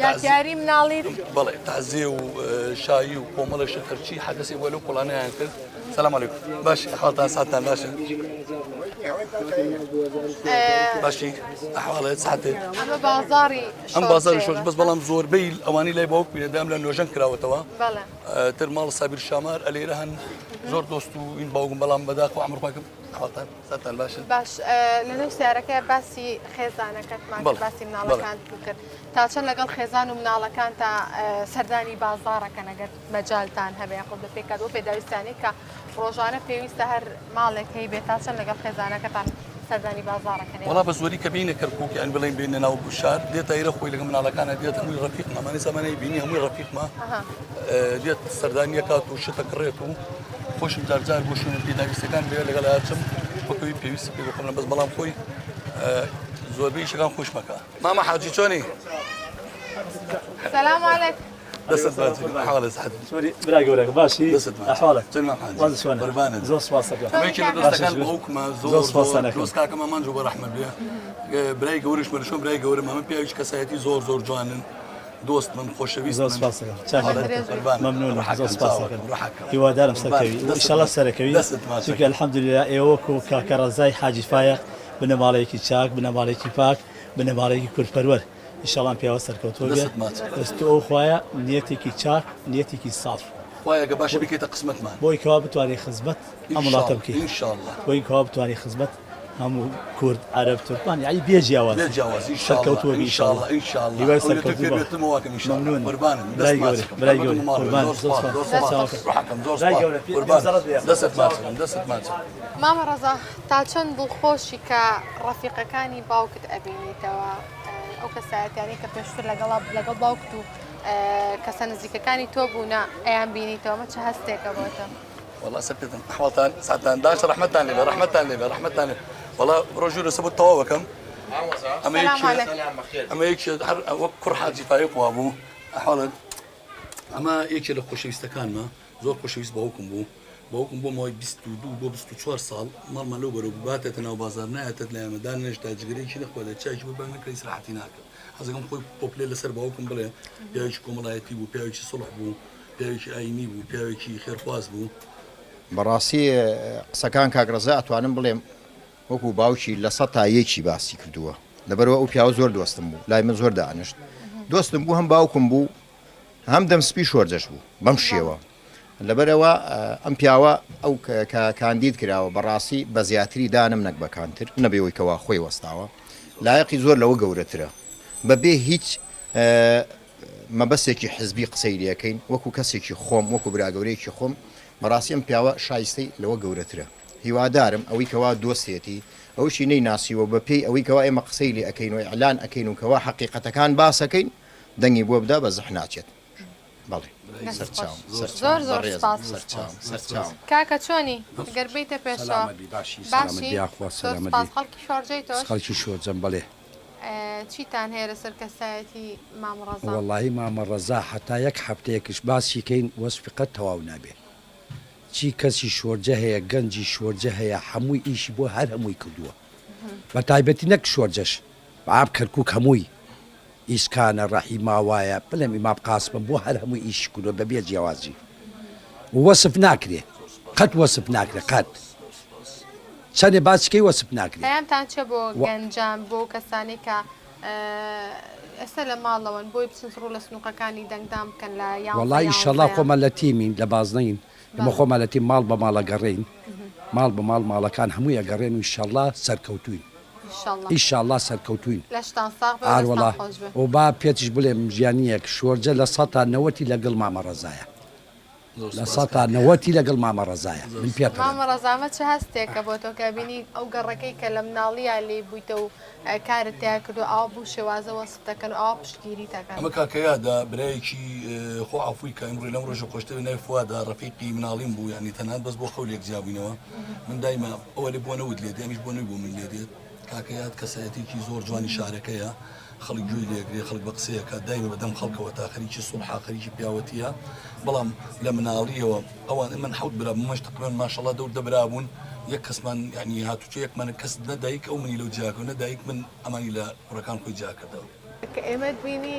یادگاری مناڵیت بەڵێ تازێ و شایی و کۆمەڵەشە هەرچی حەدەسی بۆ لەو کۆڵانەیان کرد سلام عەلەیکوم باش حاڵتان ساتان باشە باشی ئەحواڵێت سعاتێ ئەمە بازاڕی ئەم بازاری شۆرج بەس بەڵام زۆربەی ئەوانی لای باوک بینەدام لە نوێژەن کراوەتەوە تر ماڵ سابیر شامار ئەلێرە هەن زۆر دۆست و این باوکم بەڵام بەداخ و عەمرخواکەم حاڵتان ساتان باشن باش لە نوێ سیارەکەی باسی خێزانەکەتمان باسی مناڵەکان کرد تا چەند لەگەڵ خێزان و مناڵەکان تا سەردانی بازاڕەکەن ئەگەر مەجالتان هەبێ خۆ بە پێکات بۆ پێداویستانی کە ڕۆژانە پێویستە هەر ماڵێک هەی بێت تا چەند لەگەڵ خێزانەکەتان سەردانی بازاڕەکەن وڵا بە زۆری کە بینە کەرکووک یان بڵێن بینە ناو شار دێتە ئێرە خۆی لەگە مناڵەکانە دێت هەمووی ڕەفیقمە مانە زەمانەی بینی هەمووی ڕەفیقمە دێت سەردانیە کات و شتە کڕێت و خۆشم جارجار بۆ شوێنە پێداویستەکان بێ لەگەڵ هاتم بەکەوی پێویستی پێ بخۆم بەس بەڵام خۆی زۆربەی شەکان خۆش مەکە ماما حاجی چۆنی سلام علیکم دەست باش حاڵە سعد برا گەورەکە باشی ئەحواڵك چۆن قوربانت زۆر سپاس دەکەم مەیەکی لە دۆستەکان بە حوکمە زۆر دۆست کاکەمە مانجو بە ڕەحمەت بێ برای گەورەش بە شۆ برای گەورە ئەمە پیاویش کەسایەتی زۆر جوانن دۆست من خۆشەویست زۆر سپاس دەکەم مەمنونم زۆر سپاس دەکەم هیوادارم سەرکەوی ئینشاڵڵا سەرەکەوی چونکە الحەمدولillah ئێوە وەکو کاکە ڕەزای حاجی فایق بنەماڵەیەکی چاک بنەماڵێکی پاک بنەماڵەیەکی کورتپەروەر ئینشاڵڵا پیاوە سەرکەوتووە بێ دەست ئەو خوایە نیەتێکی چاک نیەتێکی ساف خوایە گە باشە بکەیتە قسمەتمان بۆی کەوا بتوانێت خزمەت ئەم وڵاتە بکەیت ئینشاڵڵا بۆی کەوا بتوانێت خزمەت هەموو کورد عەرەب تورکمان یعنی بێجیاوازی سەرکەوتووە ئینشاڵڵا هیوای سەرکەوتووە مەمنون برای گەورە قوربان دەست ماچ مامە ڕەزا تا چەند دڵخۆشی کە ڕەفیقەکانی باوکت ئەبینیتەوە ئەو کەسایەتیانی کە پێشتر لەگەڵ باوکت و کەسە نزیکەکانی تۆ بوونە ئەیان بینیتەوە مە چه هەستێکە بۆتە والله سەرتم حواڵتان ساتان داش ڕەحمەتان لێبێ ڕەحمەتان والله ڕۆژوو لەسەر بۆ تەواوەکەم ئەمە یەکی هەر وەک کوڕ حاجی فایق وا بوو ئەحواڵت ئەمە یەکێ لە خۆشەویستەکانمە زۆر خۆشەویست باوکم بوو باوکم بۆ ماوەی 22 بۆ 24 ساڵ ماڵمان لەو بەرەو باتێتە ناو بازار نایەتێت لە ئێمەدان نەشتا جگەرێکی نەخوا لە چاکی بۆ بە نەکەی سراحەتی ناکەم حەزەکەم خۆی پۆپلێ لەسەر باوکم بڵێ پیاوێکی کۆمەڵایەتی بوو پیاوێکی سڵح بوو پیاوێکی ئاینی بوو پیاوێکی خێرخواز بوو بەڕاستی قسەکان کاکڕەزا ئەتوانم بڵێم وەکو باوکی لە 100 باسی کردووە لەبەرەوە ئەو پیاوە زۆر دۆستم بوو لای من زۆر دانیشت دۆستم بوو هەم باوکم بوو هەم دەم سپی شۆرجەش بوو بەم شێوە لەبەرەوە ئەم پیاوە ئەو کاندید کراوە بەڕاستی بە زیاتری دانم نەک بەکانتر نەبێەوەی کەوا خۆی وەستاوە لایەقی زۆر لەوە گەورەترە بەبێ هیچ مەبەستێکی حزبی قسەی لەکەین وەکو کەسێکی خۆم وەکو براگەورەیەکی خۆم بەڕاستی ئەم پیاوە شایستەی لەوە گەورەترە هیوادارم ئەوەی کەوا دۆستێتی ئەوشی نەی ناسیوە بە پێی ئەوەی کەوا ئێمە قسەی لێ ئەەکەین و ئەعلان ئەەکەین و کەوا حەقیقەتەکان باسەکەین دەنگی بۆ بدا بە زەح ناچێت بەڵێ زۆر کاکە چۆنی گەر بیتە پێشەوە خەڵکی شۆرجەی تۆ خەڵکی شۆرجەم بڵێ چیتان هەیە لەسەر کەسایەتی مامە ڕەزا وەڵاهی مامە ڕەزا حتا یەک هەفتەیەکش باسی کەین وەسفی قەت تەواو نابێت چی کەسی شۆرجە هەیە گەنجی شۆرجە هەیە هەمووی ئیشی بۆ هەر هەمووی کردووە بە تایبەتی نەک شۆرجەش بەعاب کەرکووک هەمووی ئیسکانە ڕەحی ماوایە بڵێم ئیمام قاسمم بۆ هەر هەمووی ئیشی کردووە بەبێ جیاوازی وەسف ناکرێ قەت وەسف ناکرێ قەت چەندێ باسیکەی وەسف ناکرێت پەیامتان چێ بۆ گەنجان بۆ کەسانی کە ئێستا لە ماڵەوەن بۆی بچن ڕوو لە سنووقەکانی دەنگدام بکەن لە یاڵ وەڵای ئینشەڵڵا خۆمە لە تیمین لە بازنین ئەمە خۆمە لە تیم ماڵ بە ماڵە گەڕێین ماڵ بە ماڵ ماڵەکان هەمووی ئەگەڕێن و ئینشەڵڵا سەرکەوتوین ئینشەڵڵا سەرکەوتوین ئاروەڵا و با پێتیش بڵێم ژیانیەک شۆرجە لە 190 لەگەڵ مامە ڕەزایە لە 190 لەگەڵ مامە ڕەزایە من پێ مامە ڕەزامە چه هەستێکە بۆ تۆ کە بینی ئەو گەڕەکەی کە لە مناڵیە لێ بوویتە و کارت تیا کردو ئاوا بوو شێوازە وەسف دەکەن و ئاوا پشتگیری دەکەن ئەمە کاکەیادا برایەکی خۆ عەفووی کە ئەمڕۆی لەم ڕۆژە خۆشتر ناوی فوادا ڕەفیقی مناڵیم بوو یعنی تەنانەت بەس بۆ خەولێک جیابووینەوە من دایما ئەوە لێ بۆ نەوت لێ دێمیش بۆ نەوی بۆ من لێ دێت کاکەیات کەسایەتێکی زۆر جوانی شارەکەیە خەڵک گوێی لێگرێ خەڵک بە قسەیەکە دایما بەدەم خەڵکەوە تا خەریکی سوڵحا خەریکی پیاوەتیە بەڵام لە مناڵیەوە ئەوان من حەوت برا بمەش تقریبا ماشەڵڵا دەور دەبرا بوون یەک کەسمان یعنی هاتوچۆ یەکمانە کەس نەدایک ئەو منی لەو جیاکە و نەدایک من ئەمانی لە کوڕەکان خۆی جیاکردەوە کە ئێمە بینی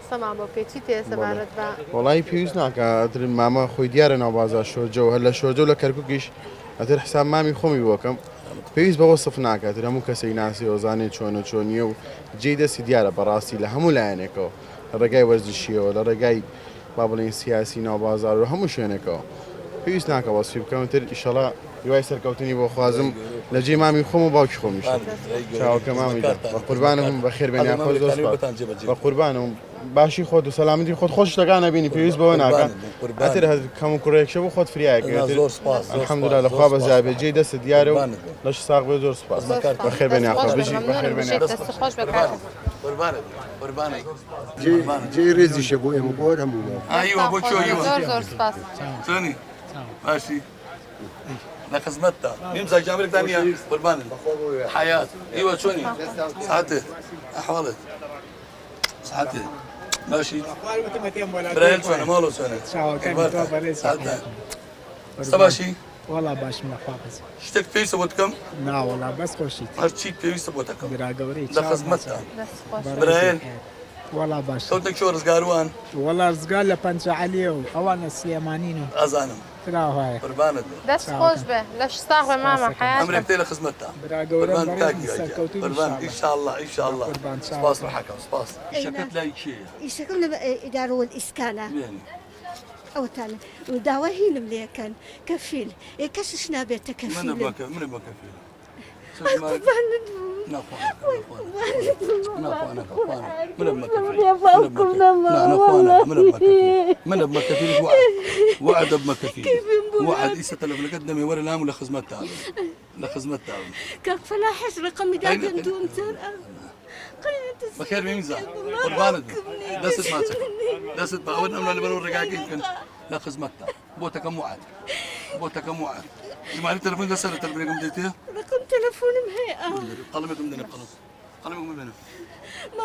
قسەمان بۆ بکەیت چی تێ سەبارەت بە وەڵی پێویست ناکە ئەتر مامە خۆی دیارە ناو بازار شۆرجە و هەر لە شۆرجە و لە کەرکووکیش ئەتر حساب مامی خۆمی بۆکەم پێویست بە وەسف ناکاتر هەموو کەسەی ناسی ئۆزانێ چۆنە چۆنیە و جێی دەستی دیارە بەڕاستی لە هەموو لایەنێکەوە لە ڕێگای وەرزشیەوە لە ڕێگای با بڵێن سیاسی ناو بازار و هەموو شوێنێکەوە پێویست ناکە وەسفی بکەم تر ئیشەڵا دوای سەرکەوتنی بۆ خوازم لە جێ مامی خۆم و باوکی خۆمیش چاوەکە مامیدا بە قوربانم بەخێر بێنیان خۆش دۆست بە قوربانم باشی خۆت و سەلامەتی خۆت خۆش شتەکان نەبینی پێویست بەوە ناکە ئەتر کەم و کوڕێکشە بۆ خۆت فریایەکە الحەمدوللا لەخوا بەزای بێ جێی دەستت دیارە و لەش ساغ بێ زۆر سوپاس بەخێر بێنیان خۆش بژی بەخێر بێنیان جێ ڕێزیشە بۆ ئێمە بۆ هەموو ئایوە بۆ چۆیوە زۆر سپاس چۆنی باشی لە خزمەتتا میمزا جابرێکتان نییە قوربانن حیات ئیوە چۆنی سعاتت ئەحواڵت سعاتت ماشي برايل شلون مالو شلون سباشي والله باش من حافظ شتك في سبوتكم لا والله بس خوشيت هرشي في سبوتكم برا قوري لا خزمتها برايل والله باش صوتك شو رزقاروان والله رزقال لبنجا عليه وانا سليمانينو ازانم ترى هاي قربانك دست خوش به لش صاغ ماما حياتك امرك تيلا خزمتها قربان قربان ان شاء الله ان شاء الله سباس روحك سباس شكت لايك شيء يشكلنا إدارة الإسكانة أو تاني وداوهين مليكن كفيل كششنا بيت كفيل من بكفيل من بمكفيل وعد بمكفيل وعد إيسا تلف لقدمي ولا نام ولا خزمتها لخزمتها كاك فلاحش رقم داقن دون ترى بخير ميمزا قربانك دست ما دست ما أول أمنا اللي بنور رجاجين يمكن لا خزمتها بوتك موعد جماعة التلفون ده سنة تلفونكم ديتيه رقم تلفون مهيئة قلمكم مني خلاص قلمكم مني ما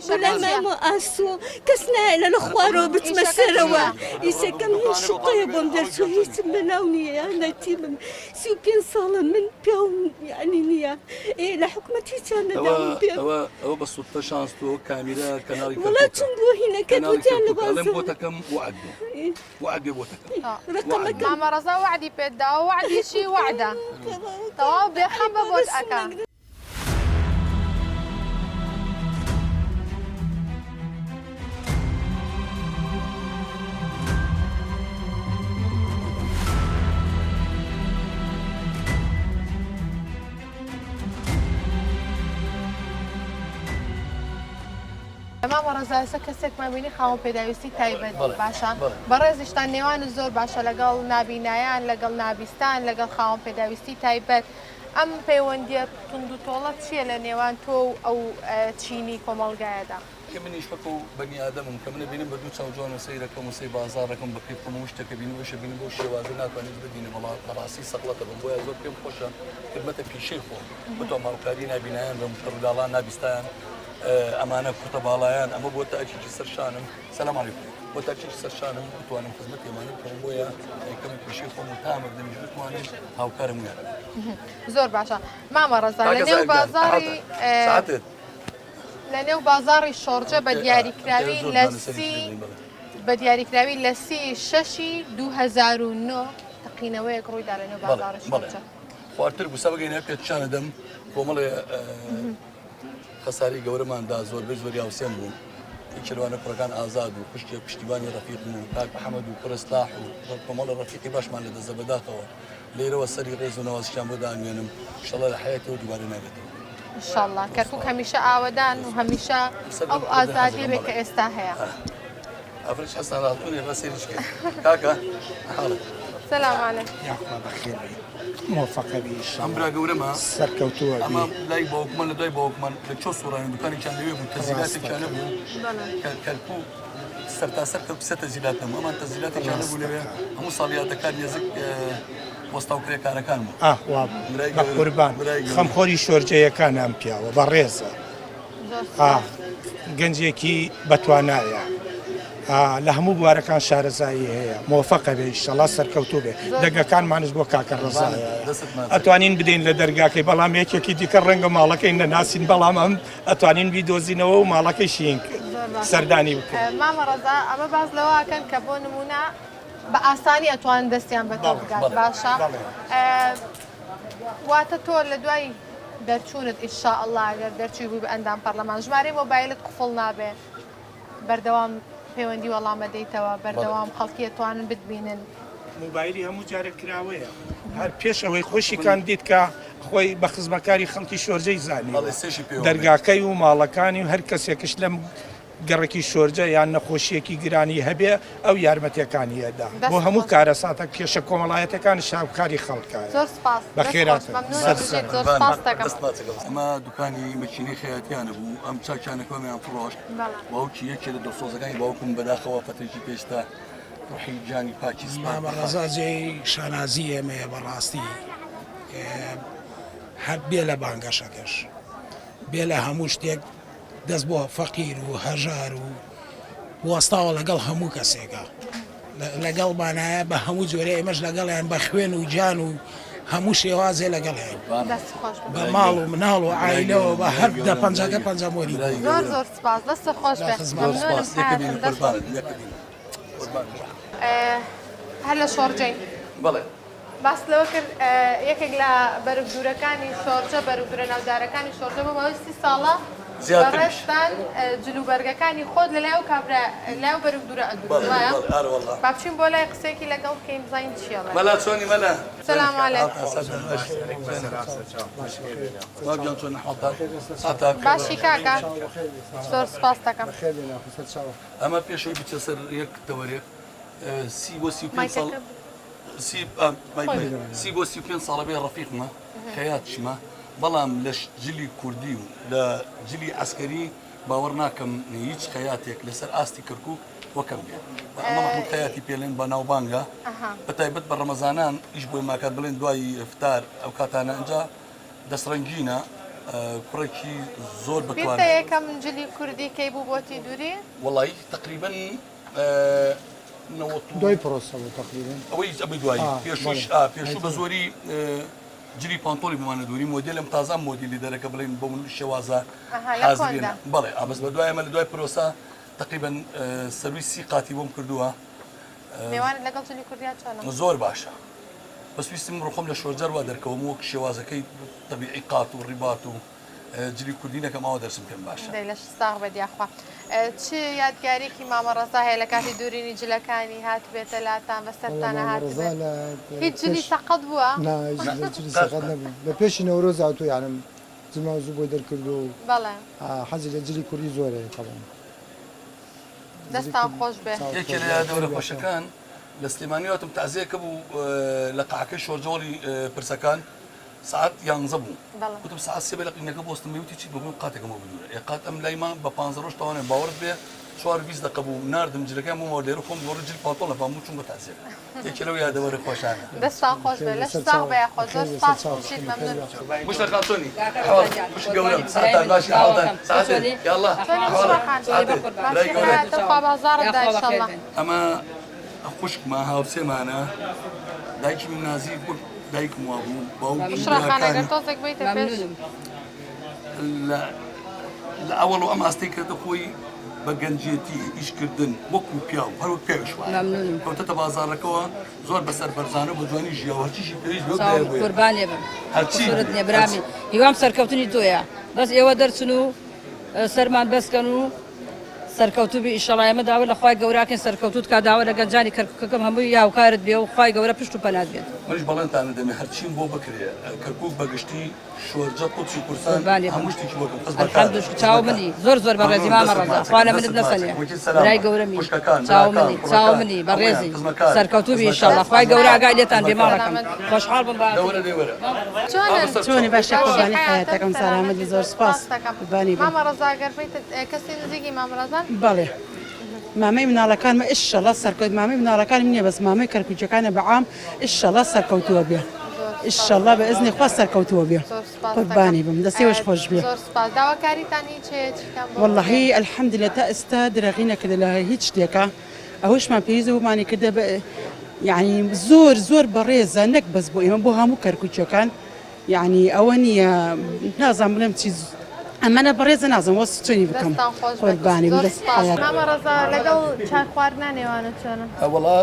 ولا ما مؤسو كسنا إلى الأخوار وبتمسروا يسكن من شقية بندر شو يسمناوني أنا تيم سو بين صالة من بيوم يعني نيا إيه لحكمتي كان دام بيوم هو بس صوت شانس تو كاميرا كناري ولا تنبو هنا كتو جانب أنا بوتكم وعد بوتكم رقمك ماما رزا وعدي بيدا وعدي شي وعده تمام بيخبى بوت أكا ماما رزا کەسێک مابینی خاوەن پێداویستی تایبەت باشە بەڕێزیشتان نێوان زۆر باشە لەگەڵ نابینایان لەگەڵ نابیستان لەگەڵ خاوەن پێداویستی تایبەت ئەم پەیوەندیە تونند و تۆڵەت چییە لە نێوان تۆ و ئەو چینی کۆمەڵگایەدا کە منیش وەکو بەنی ئادەمم کە منە بینم بە دوو چاوجۆن و سەیرەکەم و سەی بازاڕەکەم بەپێ هەموو شتێکە بینی وەشە بینی بۆ شێوازە ناتوانێت بدینە بەڵام بەڕاستی سەقڵەتە بم بۆیە زۆر پێم خۆشە خدمەتە پیشەی خۆ بتۆ ماڵکاری نابینایان بە مشتەڕووداڵان نابیستایان ئەمانە کورتە باڵایان ئەمە بۆ تاکیی سەرشانم سەلام عەلیکوم بۆ تاکیی سەرشانم بتوانم خزمەتی ئەمانە بکەم بۆیە یەکەم پیشەی خۆم و تامر دەمیش بتوانم هاوکارم وێنە زۆر باشە ماما ڕەزا لەنێو بازاڕی لەنێو بازاڕی شۆرجە بە دیاریکراوی لە سی شەشی 2009 تەقینەوەیەک ڕوویدا لەنێو بازاڕی شۆرجە خواردتر بوو سەبەگەینە پێت چانە دەم کۆمەڵێ خەساری گەورەماندا زۆربەی زۆری هاوسێن بوو کیلوانە کوڕەکان ئازاد و پشتیبانی ڕەفیقم و کاک محەمەد و کوڕستاح و کۆمەڵە ڕەفیقی باشمان لە دەستە بەداخەوە لێرەوە سەری ڕێز و نەوازشیان بۆ دانوێنم ئینشەڵڵا لە حەیاتەوە دووبارە ناگێتەوە ئینشەڵڵا کەرکووک هەمیشە ئاوەدان و هەمیشە ئەو ئازادی بێ کە ئێستا هەیە ئەفرش حەسان ڕاتونی ڕەسێریش کرد کاکە حاڵت سلام علیکم بخير موفقة بإن شاء الله. أمبرا قولما. سركوتوا. أما لاي بوكمان لاي بوكمان لشو صورة يعني دكان كان ليه تسجيلات كان له. كالكو سركو ستسجيلات أما تسجيلات كان له ليه هم صاليات كان يزك وستوكري كان كانوا. واضح. بقربان. خمخوري شورجية كان أمبيا وبريزة. جنجيكي بتوانايا. لە هەموو بوارەکان شارەزایی هەیە موفقە بێ ئینشەڵڵا سەرکەوتوو بێ دەگەکانمانش بۆ کاکە ڕەزایە ئەتوانین بدەین لە دەرگاکەی بەڵام یەکێکی دیکە ڕەنگە ماڵەکەی نەناسین بەڵام ئەم ئەتوانین بیدۆزینەوە و ماڵەکەی شین سەردانی بکەین مامە ڕەزا ئەمە باز لەوەکەن کە بۆ نمونە بە ئاسانی ئەتوان دەستیان بەتۆ بگات باشە واتە تۆ لە دوای دەرچوونت ئینشاءڵڵا ئەگەر دەرچووی بوو بە ئەندام پەرلەمان ژمارەی مۆبایلت قوفڵ نابێ بەردەوام پەیوەندی وەڵامە دەیتەوە بەردەوام خەڵکی توانن بتبینن موبایلی هەموو جارێک کراوەیە هەر پێش ئەوەی خۆشیکان دیت کە خۆی بە خزمەکاری خەڵکی شۆرجەی زانی دەرگاکەی و ماڵەکانی و هەر کەسێکش لەم گەڕێکی شۆرجە یان نەخۆشیەکی گرانی هەبێ ئەو یارمەتیەکانیەدا بۆ هەموو کارە ساتە کێشە کۆمەڵایەتەکانی شاوکاری خەڵکە بەخێرات ئەمە دوکانی مەچینی خەیاتیانە بوو ئەم چاکیانەکەمیان فڕۆشت باوکی یەکێ لە دۆسۆزەکانی باوکم بەداخەوە فترێکی پێشتا ڕحی جانی پاکستان ڕەزا جێی شانازی ئێمەیە بەڕاستی هەر بێ لە بانگەشەکەش بێ لە هەموو شتێک دەست بۆ فەقیر و هەژار و وەستاوە لەگەڵ هەموو کەسێکە لەگەڵ بانایە بە هەموو جۆرە ئێمەش لەگەڵیان بە خوێن و جان و هەموو شێوازێ لەگەڵ هەیە بە ماڵ و مناڵ و عایلەوە بە هەر دە پەنجەکە پەنجەمۆری زۆر زۆر سپاس دەستە خۆش هەر لە شۆرجەین بەڵێ باس لەوە کرد یەکێک لە بەرگدورەکانی شۆرجە بەرگدورە ناودارەکانی شۆرجە بۆ ماوەی 30 ساڵە بەڕێستان جلوبەرگەکانی خۆت لە لای و کابرا لای و بەرگدورە ئەدوایە با بچین بۆ لای قسێکی لەگەڵ بکەین بزانین چییە مەلا چۆنی مەلا سەلام عەلەیکم باشی کاکە زۆر سپاس دەکەم ئەمە پێشەوەی بچە سەر یەک دەوەرێک سی بۆ 35 ساڵ سی بۆ 35 ساڵە بێ ڕەفیقمە خەیاتشمە بەڵام لە جلی کوردی و لە جلی عسکەری باوەڕ ناکەم هیچ خەیاتێک لەسەر ئاستی کەرکووک وەکەم بێ ئەمە محمود خەیاتی پێڵێن بە ناوبانگە بەتایبەت بە ڕەمەزانان ئیش بۆی ماکات بڵێن دوای ئفتار ئەو کاتانە ئەنجا دەستڕەنگینە کوڕێکی زۆر بتوانێت پێتە یەکەم جلی کوردی کەی بوو بۆتی دووری وەڵی تقریبا دوای پرۆسە بوو تقریبا ئەوەی ئەبی دوایی پێشوو بە زۆری جلی پانتۆلی بمانە دووری مۆدیلم تازە مۆدیلی دەرەکە بڵێن بۆ من شێوازە حازرێنە بەڵێ ئابەس بە دوای ئەمە لە دوای پرۆسا تقریبا سەرویسی قاتی بۆم کردووە میوانت لەگەڵ جلی کوردیا چۆنە زۆر باشە بەس ویستم ڕۆخۆم لە شۆرجەر وا دەرکەوم وەک شێوازەکەی تەبیعی قات و ڕیبات و جلی کوردی نەکەم ئەوە دەرسم پێم باشە لە شستاغ بەدیاخوا چ یادگارێکی مامە ڕەزا هەیە لە کاتی دوورینی جلەکانی هات بێتە لاتان بەسەرتانە هات هیچ جلی سەقەت بووە سەقەت نەبوو لە پێشی نەورۆز هاتوو یانم جما زوو بۆی دەرکردو و بەڵێ حەزی لە جلی کوردی زۆرەیە قەڵم دەستان خۆش بێ یەکێ لە دەورە خۆشەکان لە سلێمانیاتم تەعزیەکە بوو لە قاعەکەی شۆرجەوەڵی پرسەکان ساعت 11 بوو وتم ساعت 3 بەلەقینەکە بۆستم وتی چیت بۆ قاتێکەمە بدورە قات ئەم لایما بە 15 ڕۆژ تاوانێ باوەڕت بێ 4 دقیقە بوو ناردم جلەکەم بۆ لێرە خۆم گۆڕ جل پاتۆ لە فامو چوون بە تەعزیەکە یەکێ لەو یادەوەرە خۆشانە دەستان خۆش بێ لە شستاغ بە یاخۆ زۆر سپاس بچیت مەمنون مشتە خاتۆنی حواڵ مش گەورە ساعتان باشی حواڵتان ساعتێ یاڵا خوا بازارت دا ئینشاءالله ئەمە خوشکمە هاوسێمانە دایکی من نازی بوو دایکم وا بوو باوکیشڕەخانەگەر تۆزێک بیتە پێش لە ئەوەڵ و ئەم ئاستی کردە خۆی بە گەنجێتی ئیشکردن وەکو پیاو هەروە پێویشوە کەوتەتە بازارەکەەوە زۆر بەسەر بەرزانە بە جوانی ژیاوە هەرچیشی پێویست قوربانێ بم هەرچیت نیە برامی هیوام سەرکەوتنی تۆیە بەس ئێوە دەرچن و سەرمان بەسکەن و سەرکەوتوبی ئیشەڵای ئەمە داوە لە خوای گەوراکەن سەرکەوتوت کا داوە لە گەنجانی کەرکووکەکەم هەمووی یاوکارت بێ و خوای گەورە پشت و پەنات بێت منش بەڵێنتانە دەمێ هەرچیم بۆ بکرێ کەرکووک بەگشتی شۆرجە قوچی کورسان هەموو شتێکی بۆکەم الحەمدش چاو منی زۆر زۆر بەڕێزی مامە ڕەزا خوا لە منت نەسەنێ برای گەورەمی چاو منی بەڕێزی سەرکەوتوبی ئیشەڵا خوای گەورە ئاگای لێتان بێ ماڵەکەم خۆشحاڵ بم چۆنی باشە قوربانی حەیاتەکەم سەلامەتی زۆر سپاس قوربانی مامە ڕەزا گەر بیت کەسی نزیکی مامە ڕەزان بەڵێ مامەی مناڵەکانمە ئیشەڵا سەرکەوت مامەی مناڵەکانم نییە بەس مامەی کەرکووچەکانە بەعام ئیشەڵا سەرکەوتووە بێ ئیشەڵا بە ئەزنی خوا سەرکەوتووە بێ قوربانی بم دەستێوەش خۆش بێ داواکاریتان هیچ وەڵڵاهی ئەلحەمدولە تا ئێستا درەغی نەکردە لە هیچ شتێکە ئەوەشمان پێویستە بمانی کردە یعنی زۆر زۆر بەڕێزە نەک بەس بۆ ئێمە بۆ هەموو کەرکووچەکان یعنی ئەوە نییە نازان بڵێم چیز ئەمانە بەڕێزە نازم وەست چۆنی بکەم قوربانی مامە ڕەزا لەگەڵ چای خواردنان نێوانە چۆنە وەڵا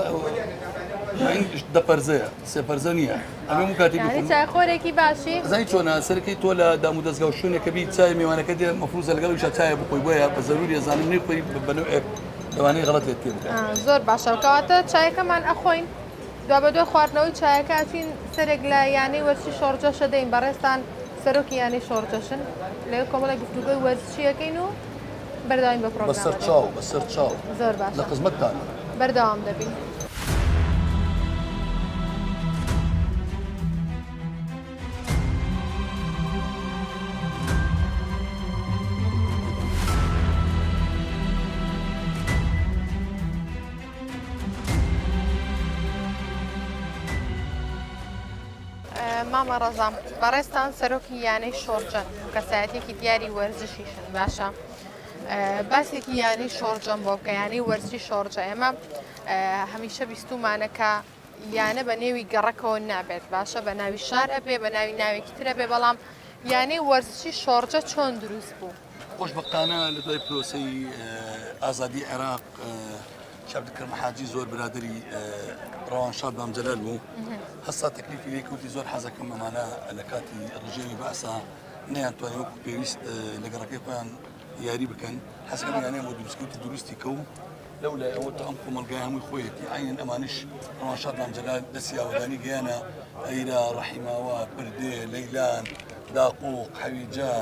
دەپەرزەیە سێپەرزە نییە ئەمە کاتی چای خۆرێکی باشی زای چۆنە سەرەکەی تۆ لە دام و دەستگا و شوێنێکە بی چای میوانەکە دێ مەفروزە لەگەڵ ویشە چایە بخۆی بۆیە بە زەروری ئەزانم نێ خۆی بەنەوەیەک لەوانەیە غەڵەت لێت پێ زۆر باشە کەواتە چایەکەمان ئەخۆین دوا بە دوای خواردنەوەی چایەکە ئەچین سەرێک لە یانەی وەرزشی شۆڕجەشە دەین بەڕێستان سەرۆکی یانەی شۆڕجەشن لەوێ کۆمەڵە گفتوگۆی وەرزشیەکەین و بەردەوامی بە پرۆگرام بەسەر چاو زۆر باش لە خزمەتتان بەردەوام دەبین. ماما ڕەزام بەڕێستان سەرۆکی یانەی شۆڕجەن کەسایەتێکی دیاری وەرزشیشن باشە باسێکی یانەی شۆڕجەم بۆ بکە یانەی وەرزشی شۆڕجە ئێمە هەمیشە بیستومانەکە یانە بە نێوی گەڕەکەەوە نابێت باشە بە ناوی شار ئەبێ بە ناوی ناوێکی ترە بێ بەڵام یانەی وەرزشی شۆڕجە چۆن دروست بوو خۆشبەختانە لە دوای پرۆسەی ئازادی عێراق شابدکرم حاجی زۆر برادری ڕەوانشاد بامجەلال بوو هەستا تەکلیفی لێ کەوتی زۆر حەزەکەم ئەمانە لە کاتی ڕژێوی بەعسا نەیانتوانێت وەکو پێویست لە گەڕەکەی خۆیان یاری بکەن حەزەکەم یانەیە بۆ دروستکەوتی دروستی کە و لەولای ئەوە ئەم کۆمەلگای هەمووی خۆیەتی عینەن ئەمانش ڕەوانشاد بامجەلال دەستی ئاوەدانی گەیانە ئەیرا ڕەحیماوە پردێ لەیلان داقوق حەویجا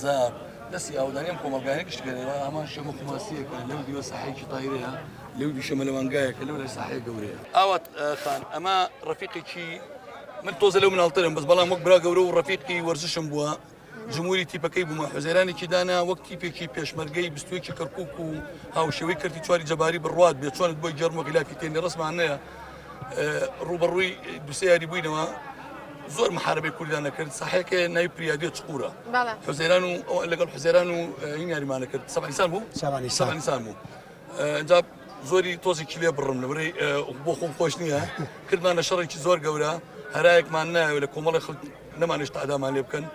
زاب دەستی ئاوەدانی ئەم کۆمەلگایە گشتگەرەوە ئەمان شەمە خماسیەکە لەو دیوە ساحەیەکی تایرەیە لەو دیشەمە لەوانگایەکە لەو لای ساحەیە گەورەیە ئاوات خان ئەمە ڕەفیقێکی من تۆزە لەو مناڵترم بەس بەڵام وەک برا گەورە و ڕەفیقی وەرزشم بووە جمهوری تیپەکەی بوومە حوزێرانێکی دانا وەک تیپێکی پێشمەرگەی بستوێکی کەرکووک و هاوشێوەی کردی چواری جەباری بڕوات بێت چۆنت بۆی گەرم و غلافی تێنی ڕسمان نەیە ڕوبەڕووی دووسێ یاری بووینەوە زۆر محاربەی کوردانە کرد ساحەیەکە ناوی پریادیە چقورە حوزێران و لەگەڵ حوزێران و هین یاریمانە کرد سەبعینسان بوو سەبعینسان بوو اینجا زۆری تۆزێکی لێ بڕم لەبەرەی بۆ خۆم خۆش نییە کردمانە شەڕێکی زۆر گەورە هەرایەکمان نایە لە کۆمەڵی خەڵک نەمانێشت ئادامان لێ بکەن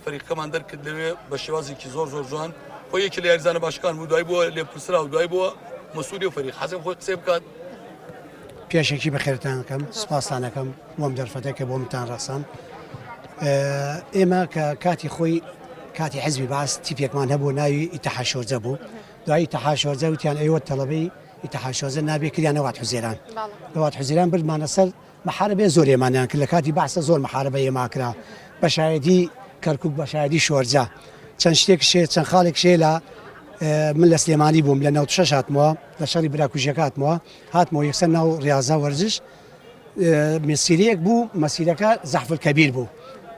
فەریقەمان دەرکرد لەوێ بە شێوازێکی زۆر جوان خۆ یەکی لە یاریزانە باشەکان بوو دوای بووە لێپرسرا و دوای بووە مەسئولی و فەریق حەزم خۆی قسەی بکات پێشێکی بەخێرتانەکەم سپاسانەکەم بۆم دەرفەتێکە بۆ منتان ڕەسان ئێمە کە کاتی خۆی کاتی حەزبی باس تیپێکمان هەبوو ناوی ئیتیحاد شۆرجە بوو دوای ئیتیحاد شۆرجە وتیان ئێوە تەڵەبەی ئیتیحاد شۆرجە نابێ کریان نەوات حوزێران لەوات حوزێران بردمانە سەر محاربێ زۆر ئێمانیان کرد لە کاتی باسە زۆر محاربە ئێماکرا بەشایەتی کەرکووک بەشایەتی شۆرجە چەند شتێک شێ چەند خاڵێک شێ لە من لە سلێمانی بووم لە 96 هاتمەوە لە شەڕی براکوژیەکە هاتمەوە یەکسەر ناو ڕیاضە وەرزش مسیرەیەک بوو مەسیرەکە زەحفل کەبیر بوو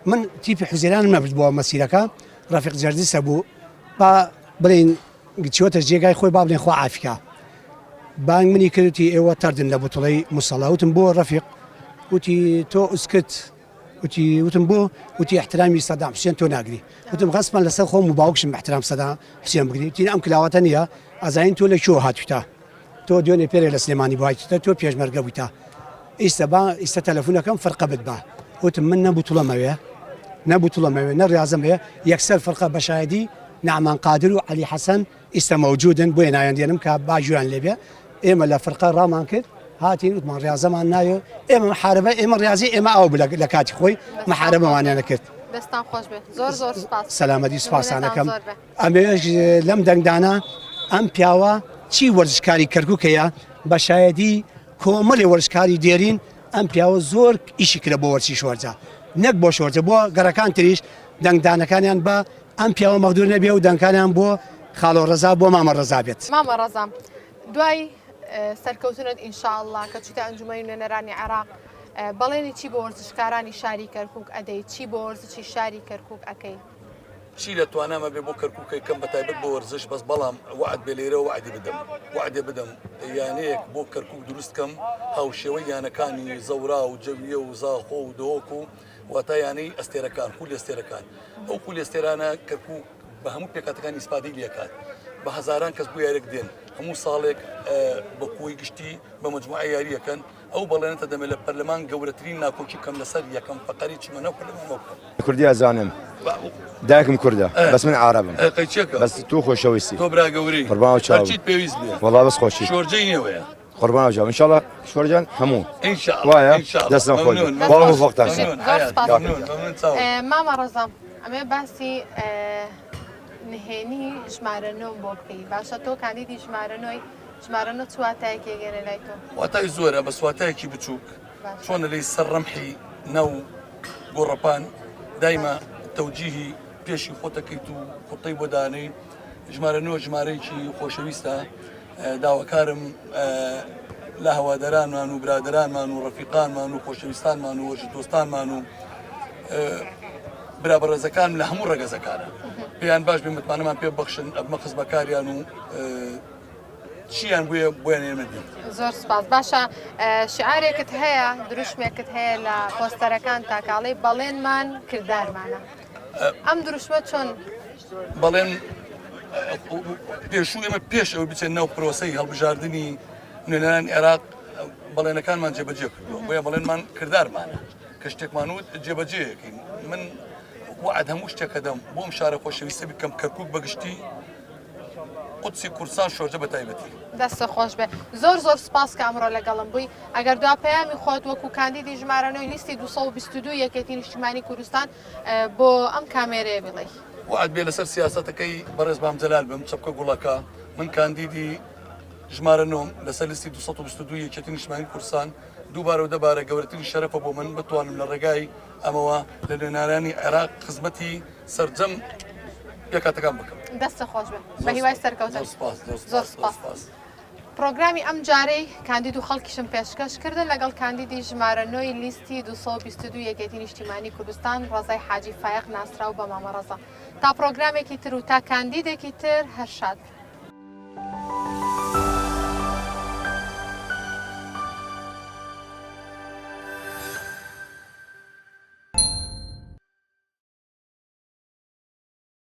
من تیپی حوزێرانم نەبرد بۆ مەسیرەکە ڕەفیق جەردیسە بوو با بڵین چۆتە جێگای خۆی با بڵێن خوا عافیکە بانگ منی کردی ئێوە تەردن لە بوتڵەی موسەڵا وتم بۆ ڕەفیق وتی تۆ ئوسکت وتم بۆ وتی احترامی سەدام حوسێن تۆ ناگری وتم غەسبان لەسەر خۆم و باوکشم احترام سەدام حوسێن بگری وتی ئەم کلاوەتە نییە ئازاین تۆ لە کێوە هاتوویتە تۆ دوێنێ پێرێ لە سلێمانی بوایتە تۆ پێشمەرگە بوویتە ئیستا تەلەفۆنەکەم فەرقە بت بە وتم من نەبووتڵەمەوێ نە ڕاضەمەوێ یەکسەر فەرقە بەشایەتی نعمان قادر و علی حەسەن ئیستا مەوجودن بۆیە نایەندێنم کە باژویان لێبێ ئێمە لە فەرقە ڕامان کرد هاتین وتمان ڕاضەمان نایە ئێمە محاربە ئێمە ڕاضی ئێمە ئەو لە کاتی خۆی محاربەمانیانە کرد دەستان خۆش بێت زۆر سپاس سەلامەتی سوپاسانەکەم ئەمێش لەم دەنگدانە ئەم پیاوە چی وەرزشکاری کەرکووکەیە بەشایەتی کۆمەڵی وەرزشکاری دێرین ئەم پیاوە زۆر ئیشی کرە بۆ وەرزشی شۆرجە نەک بۆ شۆرجە بۆ گەڕەکان تریش دەنگدانەکانیان بە ئەم پیاوە مەغدور نەبێ و دەنگکانیان بۆ خاڵۆ ڕەزا بۆ مامە ڕەزا بێت مامە ڕەزام دوای سەرکەوتنت ئینشاءالله کە چیتە ئەنجومەی نوێنەرانی عێراق بەڵێنی چی بۆ وەرزشکارانی شاری کەرکووک ئەدەی چی بۆ وەرزشی شاری کەرکووک ئەەکەی چی لە توانامە بێ بۆ کەرکووکەی کەم بەتایبەت بۆ وەرزش بەس بەڵام وعد بێ لێرە وعدێ بدەم یانەیەک بۆ کەرکووک دروستکەم هاوشێوەی یانەکانی زەورا و جەویە و زاخۆ و دۆک و واتە یانەی ئەستێرەکان خولی ئەستێرەکان ئەو خولی ئەستێرانە کەرکووک بە هەموو پێکاتەکانی ئیسپادەی لێکات بە هەزاران کەس بۆ یارێک دێن هەموو ساڵێک بە کۆی گشتی بە مجموعە یاریەکەن ئەو بەڵێنێتە دەمێت لە پەرلەمان گەورەترین ناکۆکی کەم لەسەر یەکەم فەقەری چمەنە پەرلەمانەوە کوردی ئەزانم دایکم کوردە بەس من عارەبم بەس تۆ خۆشەویستی تۆ برا گەورەی قوربان چاو هەرچیت پێویست بێ وەڵا بەس خۆشی شۆرجەی نێوەیە قوربان جاو انشاءالله شۆرجان هەموو وایە دەستم خۆش باڵ موفقتان مامە ڕەزام ئەمێ باسی نهێنی ژمارە نۆ بۆ بکەی باشە تۆ کاندیدی ژمارە نۆی ژمارە چواتایەکی گەێنە لای تۆ واتای زۆرە بە سواتایەکی بچووک چۆنە لی سەر ڕەمحی ناو گۆڕەپان دایمە تەوجیهی پێشی خۆتەکەیت و خوتەی بۆ دانەی ژمارە نوێ ژمارەیەکی خۆشەویستە داواکارم لە هەوادەرانمان و برادرانمان و ڕەفیقانمان و خۆشەویستانمان و وەرژە دۆستانمان و برابەڕێزەکان لە هەموو ڕێگەزەکانە پێیان باش بێ متمانەمان پێ بەخشن ئەبمە خزمەکاریان و چیان بووە بۆیان ئێمەدی زۆر سپاس باشە شعارێکت هەیە دروشمێکت هەیە لە پۆستەرەکان تاکاڵی بەڵێنمان کردارمانە ئەم دروشمە چۆن بەڵێن پێشوو ئێمە پێش ئەوە بچێن ناو پرۆسەی هەڵبژاردننی نوێنەران عێراق بەڵێنەکانمان جێبەجێ کردووە بۆیە بەڵێنمان کردارمانە کە شتێکمان وت جێبەجێیەکەین من وعد هەموو شتێکە دەم بۆم شارە خۆشەویستە بکەم کەرکووک بەگشتی قودسی کورسان شۆرجە بە تایبەتی دەستە خۆش بێ زۆر زۆر سپاس کە ئەمڕۆ لەگەڵم بووی ئەگەر دوا پەیامی خۆت وەکو کاندیدی ژمارەنەوەی لیستی 222 یەکێتی نیشتیمانی کوردستان بۆ ئەم کامێرەیە بڵێ وعد بێ لەسەر سیاسەتەکەی بەڕێز بام جەلال بم چەپکە گوڵەکە من کاندیدی ژمارە نۆم لەسەر لیستی 222 یەکێتی نیشتیمانی کوردستان دووبارە و دەبارە گەورەترین شەرەفە بۆ من بتوانم لە ڕێگای ئەمەوە لە نوێنەرانی عێراق خزمەتی سەرجەم پێکاتەکان بکەم دەستە خۆش بێ بە هیوای سەرکەوتن زۆر سپاس پرۆگرامی ئەم جارەی کاندید و خەڵکیشم پێشکەش کردن لەگەڵ کاندیدی ژمارە نۆی لیستی 222 یەکێتی نیشتیمانی کوردستان ڕزای حاجی فایق ناسراو بە مامەڕەزە تا پرۆگرامێکی تر و تا کاندیدێکی تر هەر شاد